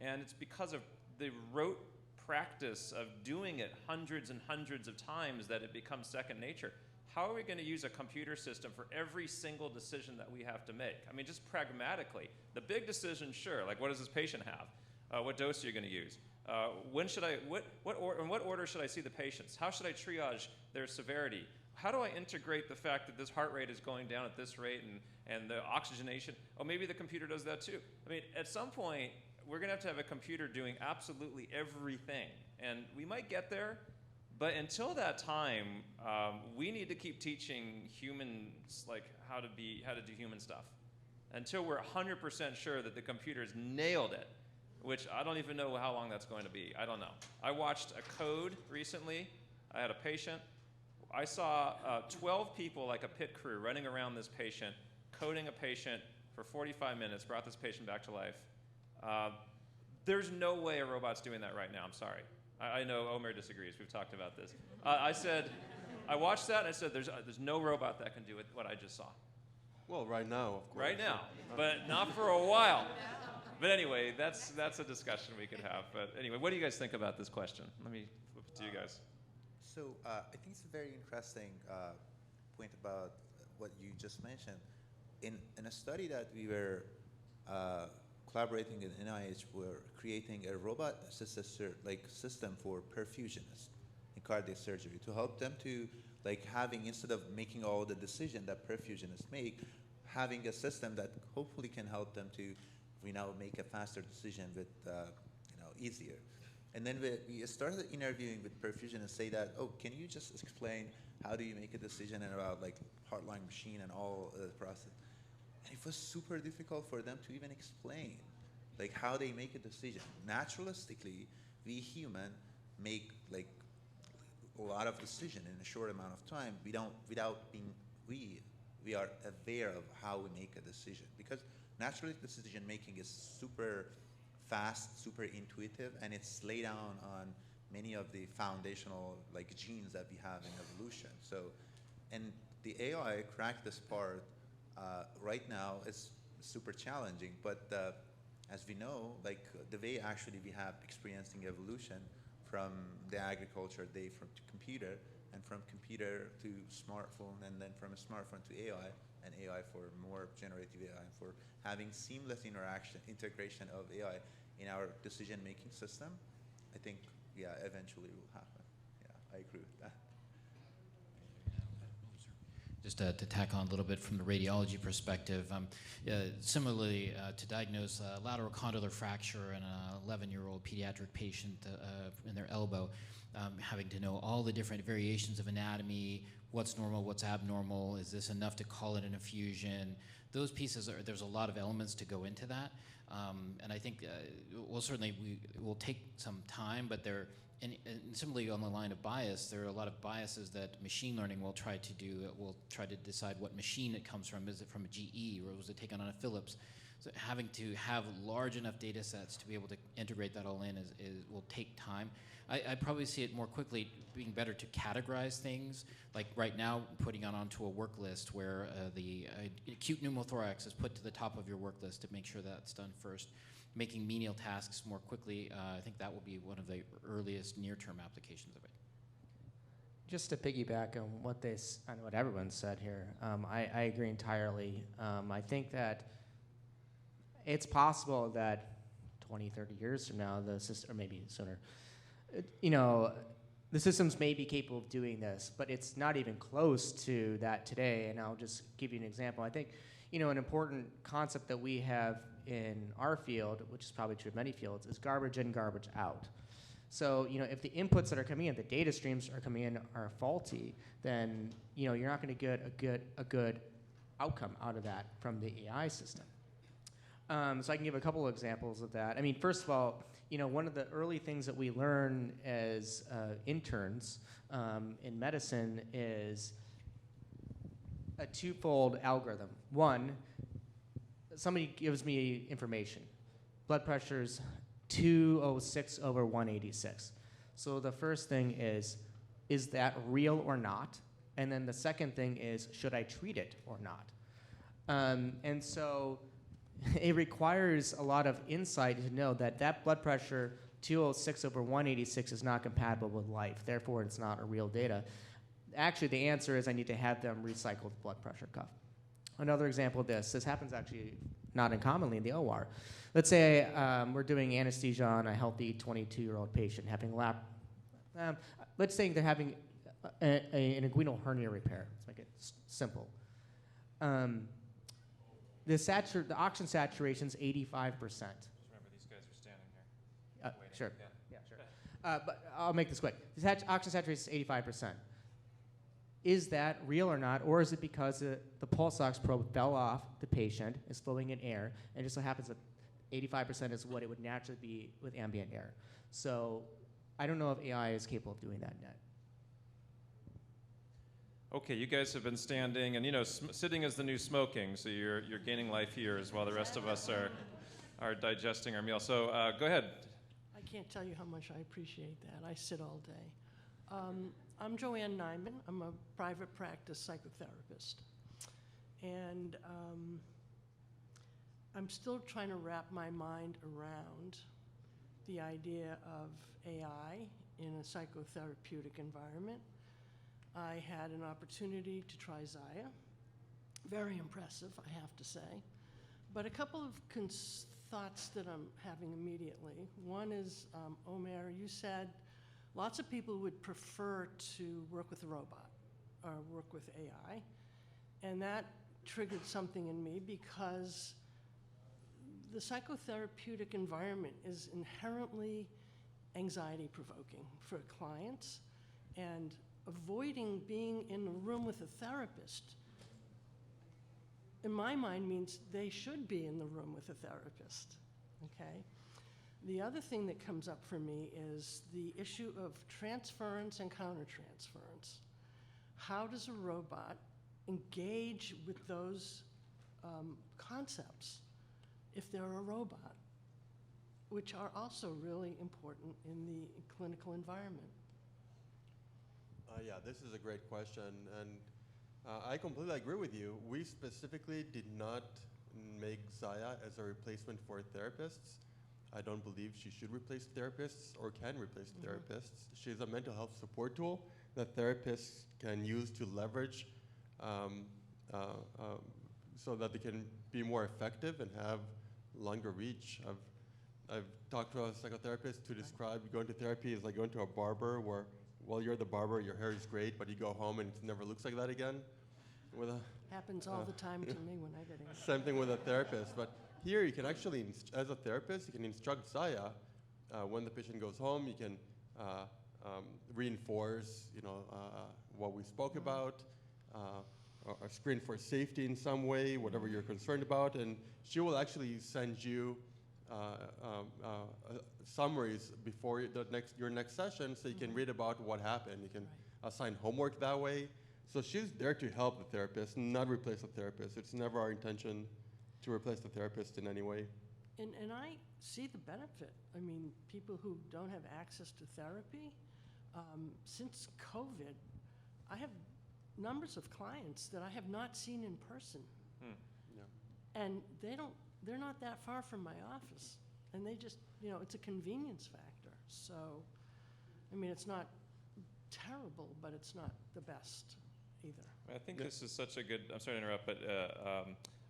And it's because of the rote practice of doing it hundreds and hundreds of times that it becomes second nature. How are we going to use a computer system for every single decision that we have to make? I mean, just pragmatically. The big decision, sure, like what does this patient have? What dose are you going to use? When should I, in what order should I see the patients? How should I triage their severity? How do I integrate the fact that this heart rate is going down at this rate and the oxygenation? Oh, maybe the computer does that too. I mean, at some point, we're going to have a computer doing absolutely everything. And we might get there, but until that time, we need to keep teaching humans like how to do human stuff. Until we're 100% sure that the computer's nailed it, which I don't even know how long that's going to be. I don't know. I watched a code recently. I had a patient. I saw 12 people, like a pit crew, running around this patient, coding a patient for 45 minutes, brought this patient back to life. There's no way a robot's doing that right now. I'm sorry. I know Omer disagrees. We've talked about this. I watched that and I said, there's no robot that can do what I just saw. Well, right now, of course. Right now, but not for a while. But anyway, that's a discussion we could have. But anyway, what do you guys think about this question? Let me flip it to you guys. So I think it's a very interesting point about what you just mentioned. In a study that we were collaborating with NIH, we're creating a robot-assisted system for perfusionists in cardiac surgery to help them to having, instead of making all the decisions that perfusionists make, having a system that hopefully can help them to make a faster decision with easier. And then we started interviewing with perfusionists, say that, oh, can you just explain how do you make a decision about heart-lung machine and all the process? And it was super difficult for them to even explain how they make a decision. Naturalistically, we human make a lot of decisions in a short amount of time without being we are aware of how we make a decision, because naturally decision making is super fast, super intuitive, and it's laid down on many of the foundational like genes that we have in evolution. So, and the AI cracked this part right now. It's super challenging, but as we know, like the way actually we have experiencing evolution from the agriculture day from to computer, and from computer to smartphone, and then from a smartphone to AI, and AI for more generative AI, and for having seamless integration of AI in our decision-making system, I think, yeah, eventually it will happen. Yeah, I agree with that. Just to tack on a little bit from the radiology perspective, similarly to diagnose a lateral condylar fracture in an 11-year-old pediatric patient in their elbow, having to know all the different variations of anatomy, what's normal, what's abnormal, is this enough to call it an effusion? Those pieces, there's a lot of elements to go into that. And I think, well, certainly it will take some time, but and similarly on the line of bias, there are a lot of biases that machine learning will try to do. It will try to decide what machine it comes from. Is it from a GE, or was it taken on a Philips? So having to have large enough data sets to be able to integrate that all in will take time. I probably see it more quickly being better to categorize things, like right now putting it onto a work list where the acute pneumothorax is put to the top of your work list to make sure that's done first. Making menial tasks more quickly, I think that will be one of the earliest near-term applications of it. Just to piggyback on on what everyone said here, I agree entirely. I think that it's possible that 20, 30 years from now, the system, or maybe sooner, the systems may be capable of doing this, but it's not even close to that today. And I'll just give you an example. I think, an important concept that we have in our field, which is probably true of many fields, is garbage in, garbage out. So, if the inputs that are coming in, the data streams are coming in, are faulty, then, you're not going to get a good outcome out of that from the AI system. So I can give a couple of examples of that. I mean, first of all, one of the early things that we learn as interns in medicine is a twofold algorithm. One, somebody gives me information. Blood pressure's 206/186. So the first thing is that real or not? And then the second thing is, should I treat it or not? And so it requires a lot of insight to know that blood pressure 206/186 is not compatible with life. Therefore, it's not a real data. Actually, the answer is I need to have them recycle the blood pressure cuff. Another example of this happens actually not uncommonly in the OR. Let's say we're doing anesthesia on a healthy 22-year-old patient having let's say they're having an inguinal hernia repair. Let's make it simple. The oxygen saturation is 85%. Just remember, these guys are standing here. Waiting. Sure. Yeah. Yeah, sure. But I'll make this quick. The oxygen saturation is 85%. Is that real or not, or is it because the pulse ox probe fell off the patient, is flowing in air, and it just so happens that 85% is what it would naturally be with ambient air? So I don't know if AI is capable of doing that yet. Okay, you guys have been standing, and sitting is the new smoking, so you're gaining life years while the rest of us are digesting our meal. So go ahead. I can't tell you how much I appreciate that. I sit all day. I'm Joanne Nyman. I'm a private practice psychotherapist. And I'm still trying to wrap my mind around the idea of AI in a psychotherapeutic environment. I had an opportunity to try Zaya. Very impressive, I have to say. But a couple of thoughts that I'm having immediately. One is, Omer, you said lots of people would prefer to work with a robot or work with AI. And that triggered something in me because the psychotherapeutic environment is inherently anxiety-provoking for clients, and avoiding being in a room with a therapist, in my mind, means they should be in the room with a therapist, okay? The other thing that comes up for me is the issue of transference and countertransference. How does a robot engage with those concepts if they're a robot? which are also really important in the clinical environment? Yeah, this is a great question, and I completely agree with you. We specifically did not make Zaya as a replacement for therapists. I don't believe she should replace therapists or can replace therapists. She's a mental health support tool that therapists can use to leverage so that they can be more effective and have longer reach. I've talked to a psychotherapist to describe going to therapy is like going to a barber where, while you're the barber, your hair is great, but you go home and it never looks like that again. With a, Happens all the time to me when I get in. same thing with a therapist. But here you can actually, as a therapist, you can instruct Zaya when the patient goes home. You can reinforce, what we spoke about, or screen for safety in some way, whatever you're concerned about, and she will actually send you summaries before your next session, so you can read about what happened. You can assign homework that way. So she's there to help the therapist, not replace the therapist. It's never our intention to replace the therapist in any way. And I see the benefit. I mean, people who don't have access to therapy, since COVID, I have numbers of clients that I have not seen in person. Yeah. And they're not that far from my office. And they just, it's a convenience factor. So, I mean, it's not terrible, but it's not the best either. I think this is such a good, I'm sorry to interrupt, but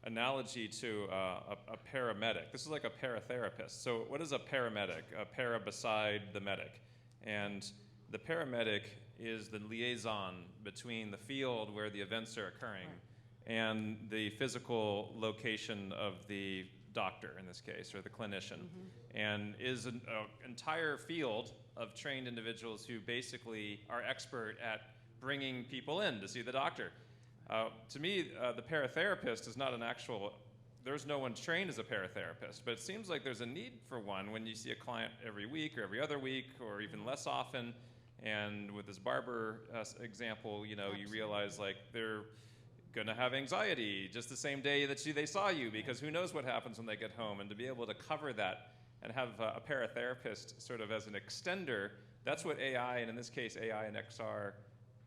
analogy to a paramedic. This is like a paratherapist. So what is a paramedic? A para beside the medic. And the paramedic is the liaison between the field where the events are occurring and the physical location of the doctor in this case, or the clinician, and is an entire field of trained individuals who basically are expert at bringing people in to see the doctor. To me, the paratherapist is not an actual, there's no one trained as a paratherapist, but it seems like there's a need for one when you see a client every week or every other week or even less often. And with this barber example, you realize like they're going to have anxiety just the same day that they saw you, because who knows what happens when they get home. And to be able to cover that and have a paratherapist sort of as an extender, that's what AI, and in this case AI and XR,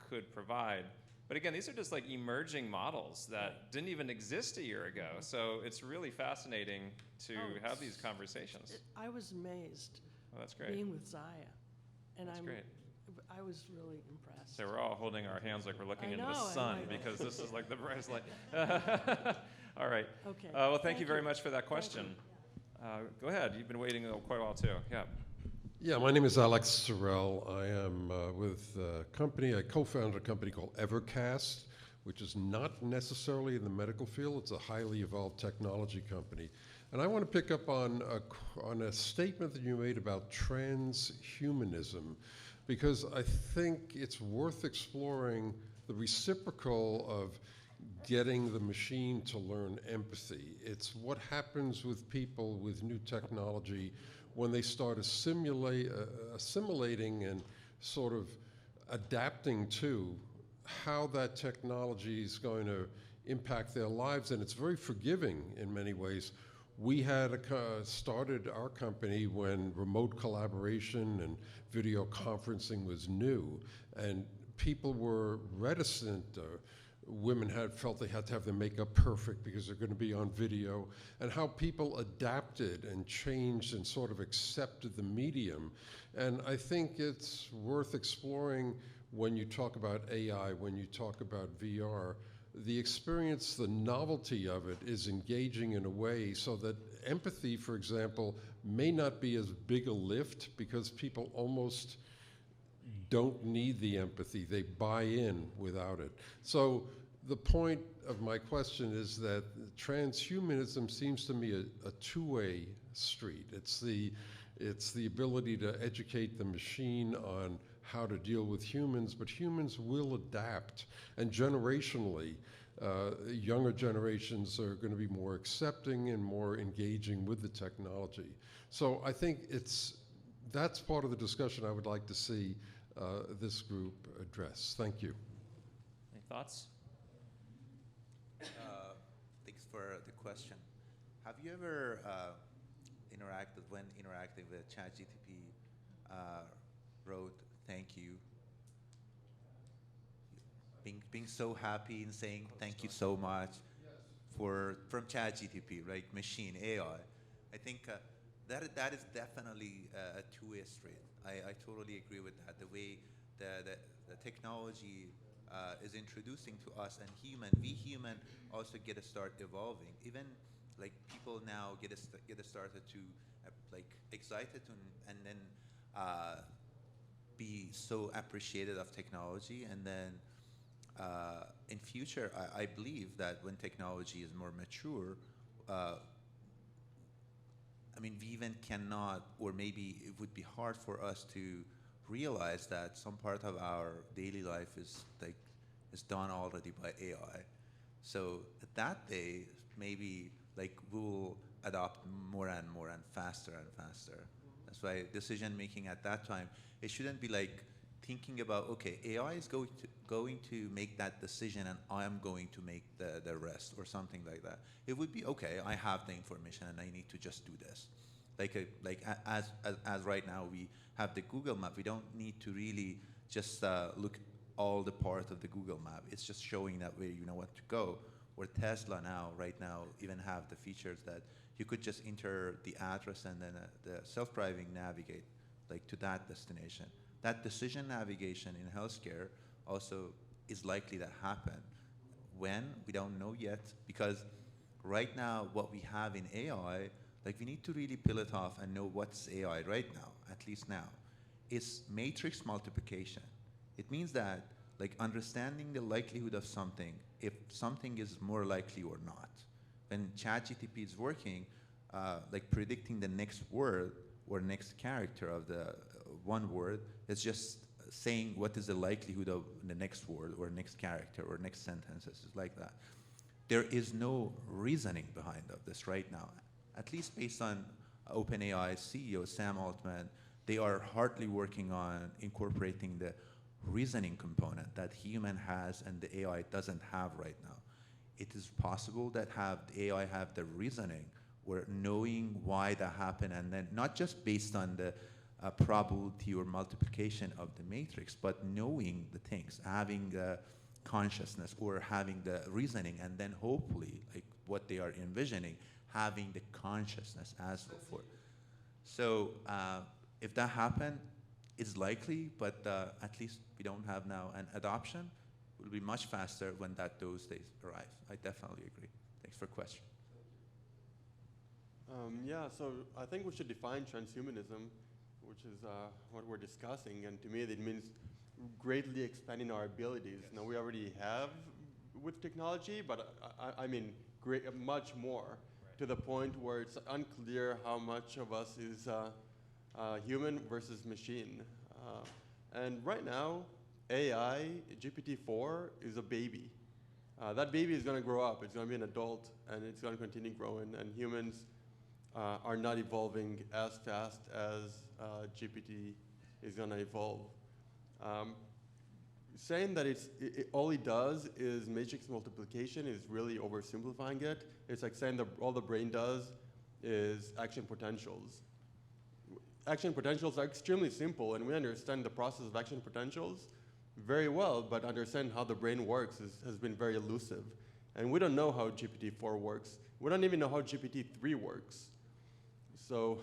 could provide. But again, these are just like emerging models that didn't even exist a year ago. So it's really fascinating to have these conversations. I was amazed That's great. being with Zaya. And That's great. I was really impressed. So we're all holding our hands like we're looking I into the know, I sun, know. because this is like the brightest light. All right. Okay. Well, thank you very you. much for that question. Go ahead. You've been waiting quite a while too. Yeah. Yeah, my name is Alex Sorrell. I am with a company, I co-founded a company called Evercast, which is not necessarily in the medical field. It's a highly evolved technology company. And I want to pick up on a statement that you made about transhumanism, because I think it's worth exploring the reciprocal of getting the machine to learn empathy. It's what happens with people with new technology when they start assimilating and sort of adapting to how that technology is going to impact their lives. And it's very forgiving in many ways. We had started our company when remote collaboration and video conferencing was new, and people were reticent. Women felt they had to have their makeup perfect because they're going to be on video, and how people adapted and changed and sort of accepted the medium. And I think it's worth exploring when you talk about AI, when you talk about VR. The experience, the novelty of it is engaging in a way so that empathy, for example, may not be as big a lift because people almost don't need the empathy. They buy in without it. So the point of my question is that transhumanism seems to me a two-way street. It's the ability to educate the machine on how to deal with humans, but humans will adapt. And generationally, younger generations are going to be more accepting and more engaging with the technology. So I think that's part of the discussion I would like to see this group address. Thank you. Any thoughts? Thanks for the question. Have you ever when interacting with ChatGPT, wrote thank you. Being so happy and saying thank you so much from ChatGPT, right? Machine AI. I think that is definitely a two-way street. I totally agree with that. The way the technology is introducing to us, and we human also get to start evolving. Even like people now get started to like excited and then be so appreciative of technology, and then in future, I believe that when technology is more mature, I mean, we even cannot, or maybe it would be hard for us to realize that some part of our daily life is done already by AI. So at that day, maybe like we will adopt more and more and faster and faster. That's why decision making at that time, it shouldn't be like thinking about, okay, AI is going to make that decision and I am going to make the rest or something like that. It would be, okay, I have the information and I need to just do this. As right now we have the Google Map, we don't need to really just look all the part of the Google Map. It's just showing that way you know what to go. Or Tesla right now even have the features that you could just enter the address and then the self-driving navigate like to that destination. That decision navigation in healthcare also is likely to happen. When? We don't know yet, because right now what we have in AI, like we need to really peel it off and know what's AI right now, at least now. It's matrix multiplication. It means that like understanding the likelihood of something, if something is more likely or not. When ChatGPT is working, like predicting the next word or next character of the one word, it's just saying what is the likelihood of the next word or next character or next sentences, it's like that. There is no reasoning behind of this right now, at least based on OpenAI CEO Sam Altman. They are hardly working on incorporating the reasoning component that human has and the AI doesn't have right now. It is possible that the AI have the reasoning or knowing why that happened, and then not just based on the probability or multiplication of the matrix, but knowing the things, having the consciousness or having the reasoning, and then hopefully, like what they are envisioning, having the consciousness as before. So if that happened, it's likely, but at least we don't have now an adoption. It will be much faster when those days arrive. I definitely agree. Thanks for the question. Yeah, so I think we should define transhumanism, which is what we're discussing, and to me it means greatly expanding our abilities. Now we already have with technology, but I mean much more, to the point where it's unclear how much of us is human versus machine. And right now, AI, GPT-4 is a baby. That baby is going to grow up. It's going to be an adult, and it's going to continue growing, and humans are not evolving as fast as GPT is going to evolve. Saying that all it does is matrix multiplication is really oversimplifying it. It's like saying that all the brain does is action potentials. Action potentials are extremely simple, and we understand the process of action potentials very well, but understand how the brain works has been very elusive. And we don't know how GPT-4 works. We don't even know how GPT-3 works. So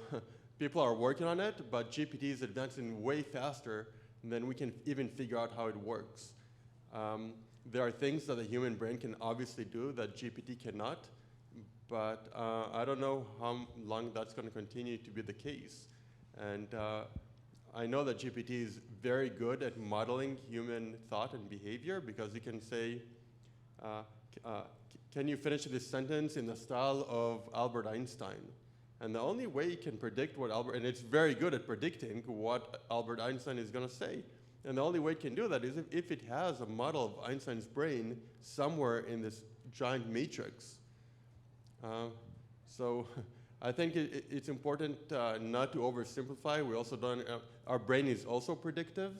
people are working on it, but GPT is advancing way faster than we can even figure out how it works. There are things that the human brain can obviously do that GPT cannot, but I don't know how long that's going to continue to be the case. And I know that GPT is very good at modeling human thought and behavior, because you can say, can you finish this sentence in the style of Albert Einstein? And the only way you can predict and it's very good at predicting what Albert Einstein is going to say. And the only way it can do that is if it has a model of Einstein's brain somewhere in this giant matrix. So I think it's important not to oversimplify. We also don't, our brain is also predictive.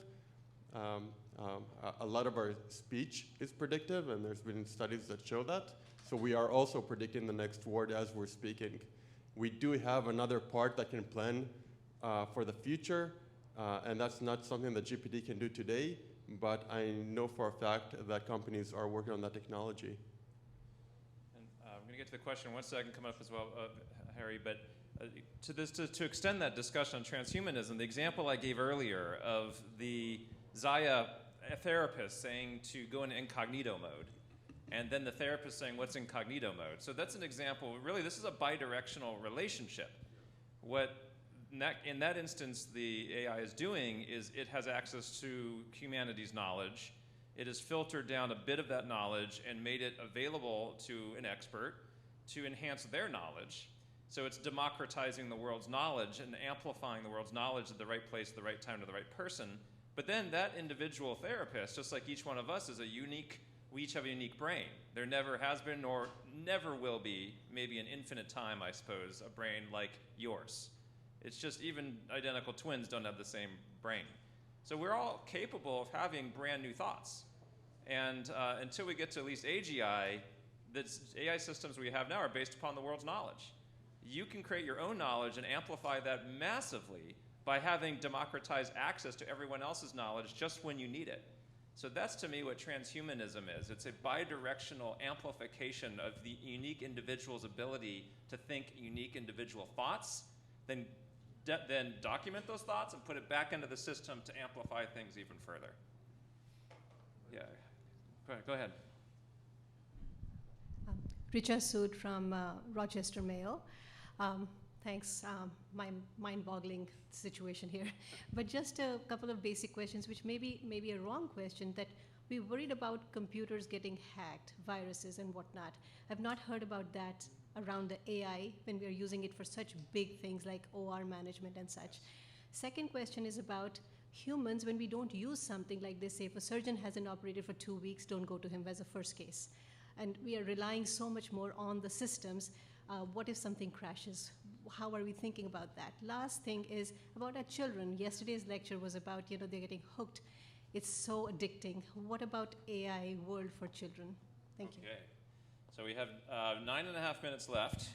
A lot of our speech is predictive, and there's been studies that show that. So we are also predicting the next word as we're speaking. We do have another part that can plan for the future, and that's not something that GPT can do today, but I know for a fact that companies are working on that technology. And I'm going to get to the question in 1 second, come up as well, Harry, but to extend that discussion on transhumanism, the example I gave earlier of the Zaya therapist saying to go into incognito mode, and then the therapist saying, what's incognito mode? So that's an example. Really, this is a bidirectional relationship. What in that instance the AI is doing is it has access to humanity's knowledge. It has filtered down a bit of that knowledge and made it available to an expert to enhance their knowledge. So it's democratizing the world's knowledge and amplifying the world's knowledge at the right place, at the right time, to the right person. But then that individual therapist, just like each one of us, is we each have a unique brain. There never has been nor never will be, maybe in infinite time, I suppose, a brain like yours. It's just even identical twins don't have the same brain. So we're all capable of having brand new thoughts. And until we get to at least AGI, the AI systems we have now are based upon the world's knowledge. You can create your own knowledge and amplify that massively by having democratized access to everyone else's knowledge just when you need it. So that's, to me, what transhumanism is. It's a bidirectional amplification of the unique individual's ability to think unique individual thoughts, then document those thoughts and put it back into the system to amplify things even further. Yeah, go ahead. Richa Sood from Rochester, Mayo. Thanks, mind-boggling situation here. But just a couple of basic questions, which may be a wrong question, that we're worried about computers getting hacked, viruses and whatnot. I've not heard about that around the AI when we are using it for such big things like OR management and such. Second question is about humans. When we don't use something like this, say if a surgeon hasn't operated for 2 weeks, don't go to him as a first case. And we are relying so much more on the systems. What if something crashes? How are we thinking about that? Last thing is about our children. Yesterday's lecture was about, they're getting hooked. It's so addicting. What about AI world for children? Thank you. Okay. So we have 9.5 minutes left.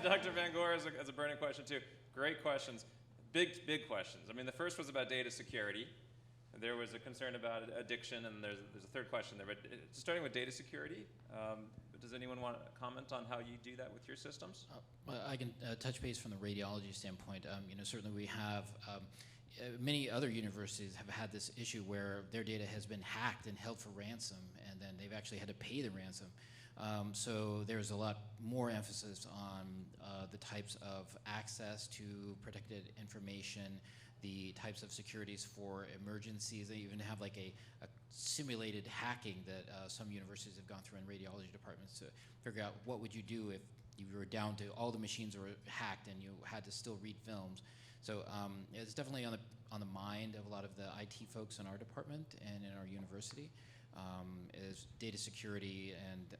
Dr. Van Goor has a burning question too. Great questions. Big questions. I mean, the first was about data security. There was a concern about addiction, and there's a third question there. But starting with data security, does anyone want to comment on how you do that with your systems? Well, I can touch base from the radiology standpoint. Certainly we have many other universities have had this issue where their data has been hacked and held for ransom, and then they've actually had to pay the ransom. So there's a lot more emphasis on the types of access to protected information, the types of securities for emergencies. They even have like a simulated hacking that some universities have gone through in radiology departments to figure out what would you do if you were down to all the machines were hacked and you had to still read films. So it's definitely on the mind of a lot of the IT folks in our department and in our university, is data security and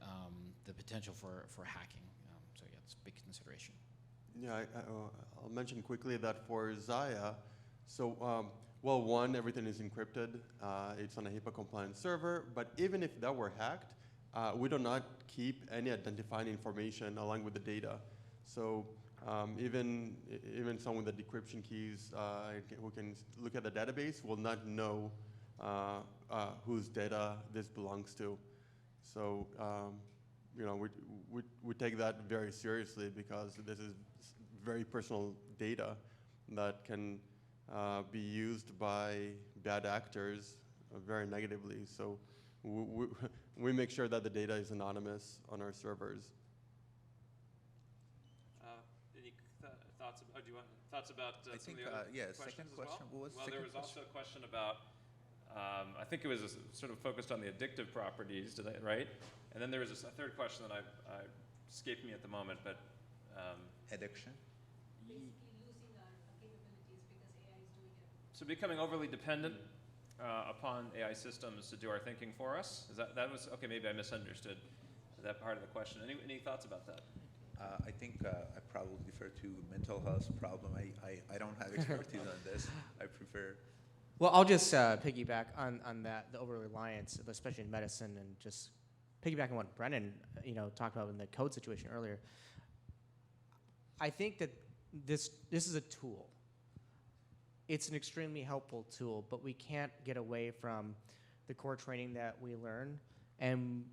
the potential for hacking. So yeah, it's a big consideration. Yeah, I'll mention quickly that for Zaya, so well, one, everything is encrypted. It's on a HIPAA-compliant server. But even if that were hacked, we do not keep any identifying information along with the data. So even someone with the decryption keys who can look at the database will not know whose data this belongs to. So we take that very seriously because this is very personal data that can be used by bad actors very negatively. So we make sure that the data is anonymous on our servers. Any thoughts? Do you want thoughts about some of the other questions as question. well? What was the well, there second was also a question about. I think it was sort of focused on the addictive properties, right? And then there was a third question that I escaped me at the moment, but addiction. So becoming overly dependent upon AI systems to do our thinking for us? That was okay? Maybe I misunderstood that part of the question. Any thoughts about that? I think I probably defer to mental health problem. I don't have expertise on this. I prefer. Well, I'll just piggyback on that, the over-reliance, especially in medicine, and just piggyback on what Brennan talked about in the code situation earlier. I think that this is a tool. It's an extremely helpful tool, but we can't get away from the core training that we learn, and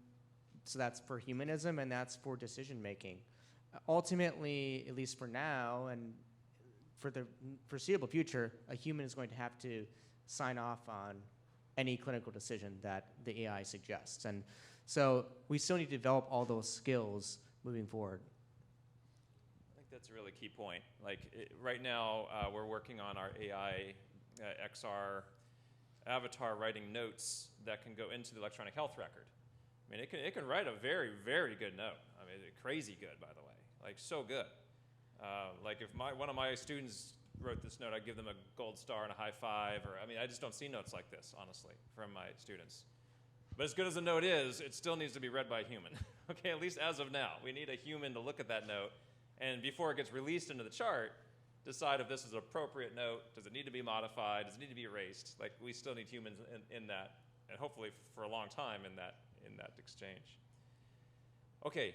so that's for humanism and that's for decision making. Ultimately, at least for now and for the foreseeable future, a human is going to have to sign off on any clinical decision that the AI suggests. And so we still need to develop all those skills moving forward. I think that's a really key point. Like right now, we're working on our AI XR avatar writing notes that can go into the electronic health record. I mean, it can write a very, very good note. I mean, crazy good, by the way, like so good. Like if one of my students wrote this note, I'd give them a gold star and a high five. Or I mean, I just don't see notes like this, honestly, from my students. But as good as the note is, it still needs to be read by a human. Okay, at least as of now, we need a human to look at that note, and before it gets released into the chart, decide if this is an appropriate note. Does it need to be modified? Does it need to be erased? Like we still need humans in that, and hopefully for a long time in that exchange. Okay,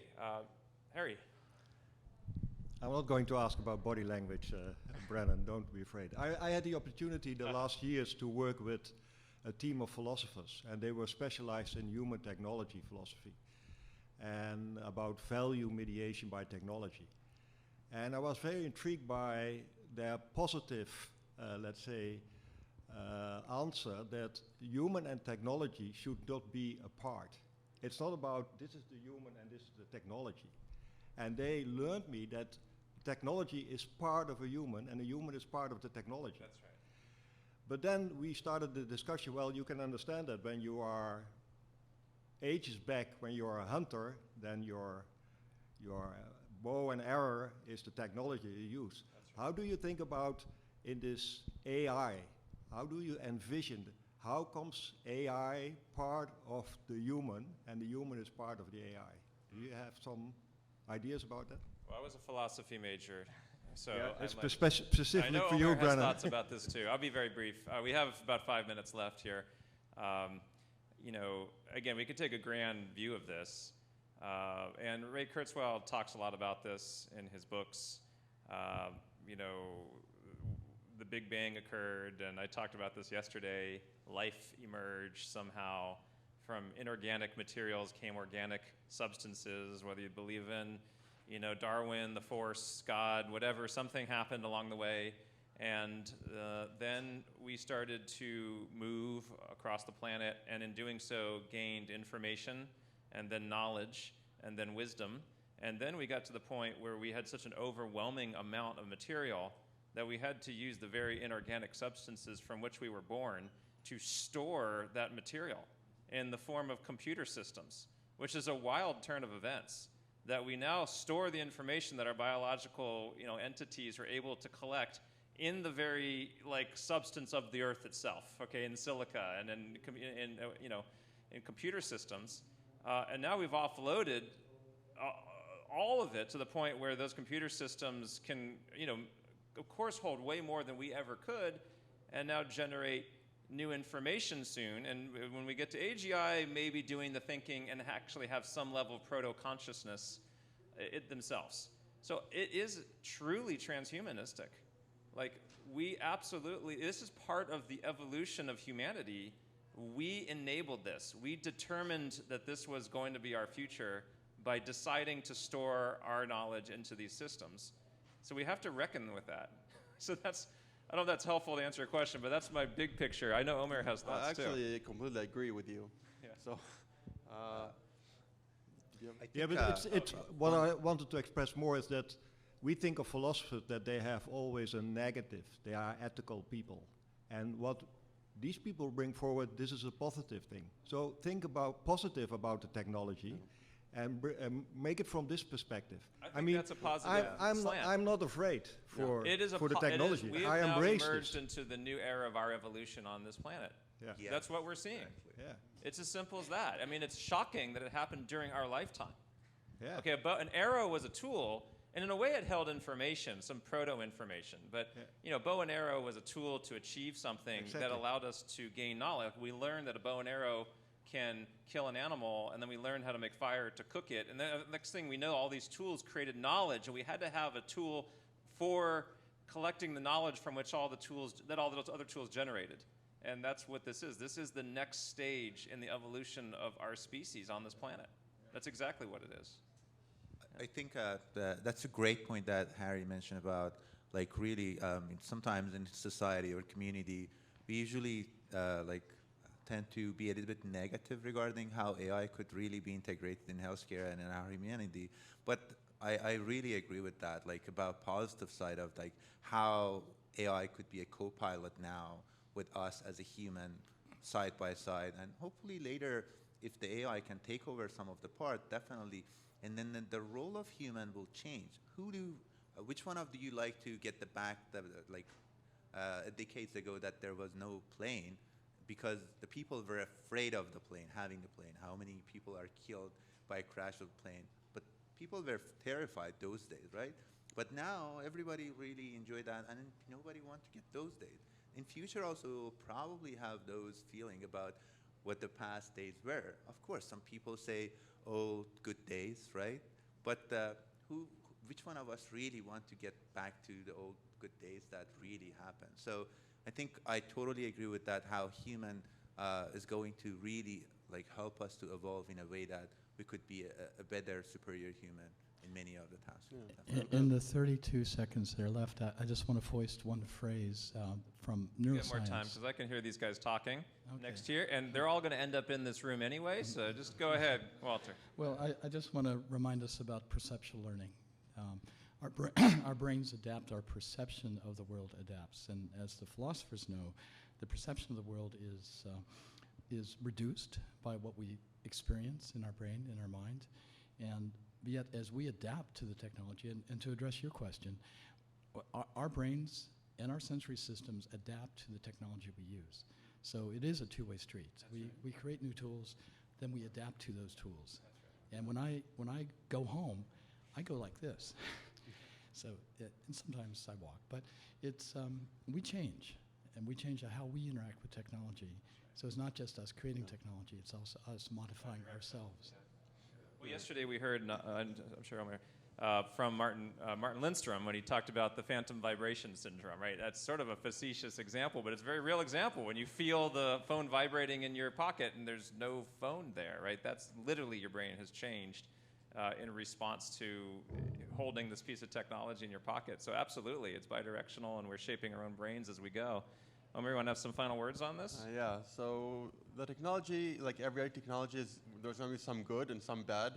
Harry. I'm not going to ask about body language, Brennan, don't be afraid. I had the opportunity the last years to work with a team of philosophers, and they were specialized in human technology philosophy and about value mediation by technology. And I was very intrigued by their positive, let's say, answer that human and technology should not be apart. It's not about this is the human and this is the technology. And they learned me that technology is part of a human and a human is part of the technology. That's right. But then we started the discussion, well, you can understand that when you are ages back, when you are a hunter, then your bow and arrow is the technology you use. Right. How do you think about in this AI? How do you envision, how comes AI part of the human and the human is part of the AI? Do you have some ideas about that? Well, I was a philosophy major, so yeah, it's specifically for you, Omer Brennan. has thoughts about this too. I'll be very brief. We have about 5 minutes left here. You know, again, we could take a grand view of this, and Ray Kurzweil talks a lot about this in his books. You know, the Big Bang occurred, and I talked about this yesterday. Life emerged somehow. From inorganic materials came organic substances, whether you believe in, you know, Darwin, the force, God, whatever, something happened along the way. And then we started to move across the planet, and in doing so, gained information, and then knowledge, and then wisdom. And then we got to the point where we had such an overwhelming amount of material that we had to use the very inorganic substances from which we were born to store that material in the form of computer systems, which is a wild turn of events, that we now store the information that our biological, you know, entities are able to collect in the very substance of the Earth itself, okay, in silica and in computer systems, and now we've offloaded all of it to the point where those computer systems can, you know, of course, hold way more than we ever could, and now generate new information soon. And when we get to AGI, maybe doing the thinking and actually have some level of proto-consciousness themselves. So it is truly transhumanistic. Like, we absolutely, this is part of the evolution of humanity. We enabled this. We determined that this was going to be our future by deciding to store our knowledge into these systems. So we have to reckon with that. So that's, I don't know if that's helpful to answer your question, but that's my big picture. I know Omer has thoughts too. Actually, I completely agree with you. Yeah. So, Yeah, but it's what I wanted to express more is that we think of philosophers that they have always a negative. They are ethical people. And what these people bring forward, this is a positive thing. So think about positive about the technology and make it from this perspective. I mean, that's a positive slant. I'm not afraid for the technology. We have I now embrace emerged this. into the new era of our evolution on this planet. Yeah. Yeah. That's what we're seeing. Exactly. Yeah. It's as simple as that. I mean, it's shocking that it happened during our lifetime. Yeah. Okay, but an arrow was a tool, and in a way it held information, some proto-information. But you know, bow and arrow was a tool to achieve something that allowed us to gain knowledge. We learned that a bow and arrow can kill an animal, and then we learned how to make fire to cook it. And then the next thing we know, all these tools created knowledge, and we had to have a tool for collecting the knowledge from which all those other tools generated. And that's what this is. This is the next stage in the evolution of our species on this planet. That's exactly what it is. I think that's a great point that Harry mentioned about, like, really, sometimes in society or community, we usually tend to be a little bit negative regarding how AI could really be integrated in healthcare and in our humanity. But I really agree with that, like, about positive side of, like, how AI could be a co-pilot now with us as a human side by side. And hopefully later, if the AI can take over some of the part, definitely. And then the role of human will change. Which one of you like to get decades ago that there was no plane because the people were afraid of the plane, having the plane. How many people are killed by a crash of the plane? But people were terrified those days, right? But now everybody really enjoyed that, and nobody wants to get those days. In future also, we'll probably have those feeling about what the past days were. Of course, some people say, oh, good days, right? But which one of us really want to get back to the old good days that really happened? So I think I totally agree with that, how human is going to really help us to evolve in a way that we could be a better, superior human in many of the tasks. In the 32 seconds that are left, I just want to foist one phrase from neuroscience. Get more time, because I can hear these guys talking next year, and they're all going to end up in this room anyway, so just go ahead, Walter. Well, I just want to remind us about perceptual learning. Our brains adapt, our perception of the world adapts, and as the philosophers know, the perception of the world is reduced by what we experience in our brain, in our mind, and yet as we adapt to the technology, and to address your question, our brains and our sensory systems adapt to the technology we use. So it is a two-way street. We create new tools, then we adapt to those tools. And when I go home, I go like this. So and sometimes I walk, but it's we change, and we change how we interact with technology. So it's not just us creating technology; it's also us modifying ourselves. Well, yesterday we heard, I'm sure from Martin Lindstrom when he talked about the phantom vibration syndrome, right? That's sort of a facetious example, but it's a very real example. When you feel the phone vibrating in your pocket and there's no phone there, right? That's literally your brain has changed in response to holding this piece of technology in your pocket. So absolutely, it's bidirectional, and we're shaping our own brains as we go. Omer, you want to have some final words on this? Yeah, so the technology, like every technology, there's going to be some good and some bad,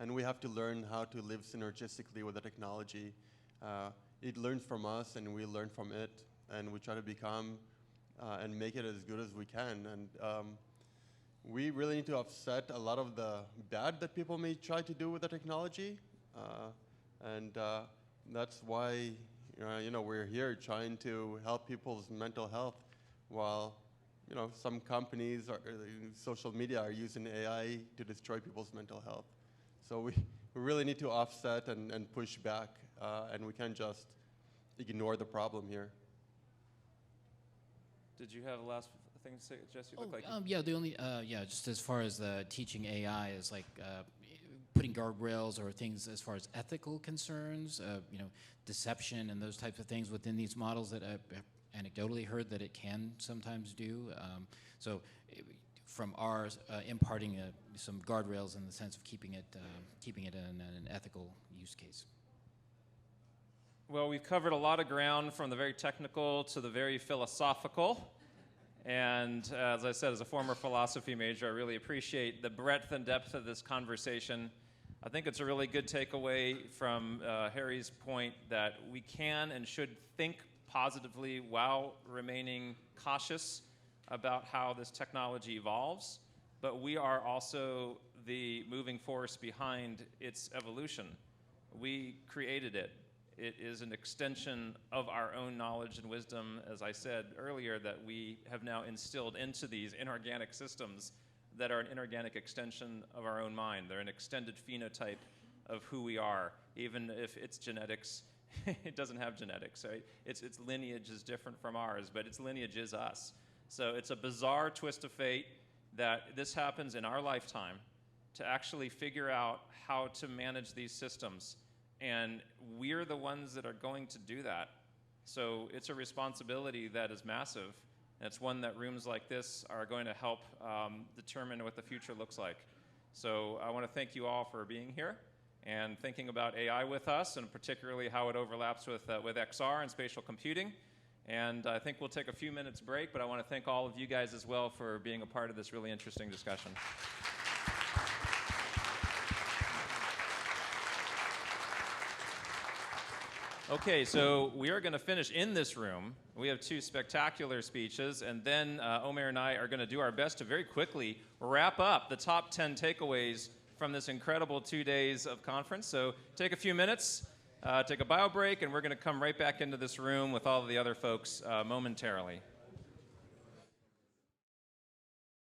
and we have to learn how to live synergistically with the technology. It learns from us, and we learn from it, and we try to become and make it as good as we can. And we really need to offset a lot of the bad that people may try to do with the technology, and that's why we're here trying to help people's mental health, while some companies social media are using AI to destroy people's mental health. So we really need to offset and push back, and we can't just ignore the problem here. Did you have a last thing to say, Jesse? The only just as far as the teaching AI is putting guardrails or things as far as ethical concerns, deception and those types of things within these models that I've anecdotally heard that it can sometimes do. So from ours, imparting some guardrails in the sense of keeping it in an ethical use case. Well, we've covered a lot of ground, from the very technical to the very philosophical. And as I said, as a former philosophy major, I really appreciate the breadth and depth of this conversation. I think it's a really good takeaway from Harry's point that we can and should think positively while remaining cautious about how this technology evolves. But we are also the moving force behind its evolution. We created it. It is an extension of our own knowledge and wisdom, as I said earlier, that we have now instilled into these inorganic systems that are an inorganic extension of our own mind. They're an extended phenotype of who we are, even if its genetics, it doesn't have genetics, right? Its lineage is different from ours, but its lineage is us. So it's a bizarre twist of fate. that this happens in our lifetime, to actually figure out how to manage these systems. And we're the ones that are going to do that. So it's a responsibility that is massive. And it's one that rooms like this are going to help determine what the future looks like. So I want to thank you all for being here and thinking about AI with us, and particularly how it overlaps with XR and spatial computing. And I think we'll take a few minutes break, but I want to thank all of you guys as well for being a part of this really interesting discussion. Okay, so we are going to finish in this room. We have two spectacular speeches, and then Omer and I are going to do our best to very quickly wrap up the top 10 takeaways from this incredible 2 days of conference. So take a few minutes, take a bio break, and we're going to come right back into this room with all of the other folks momentarily.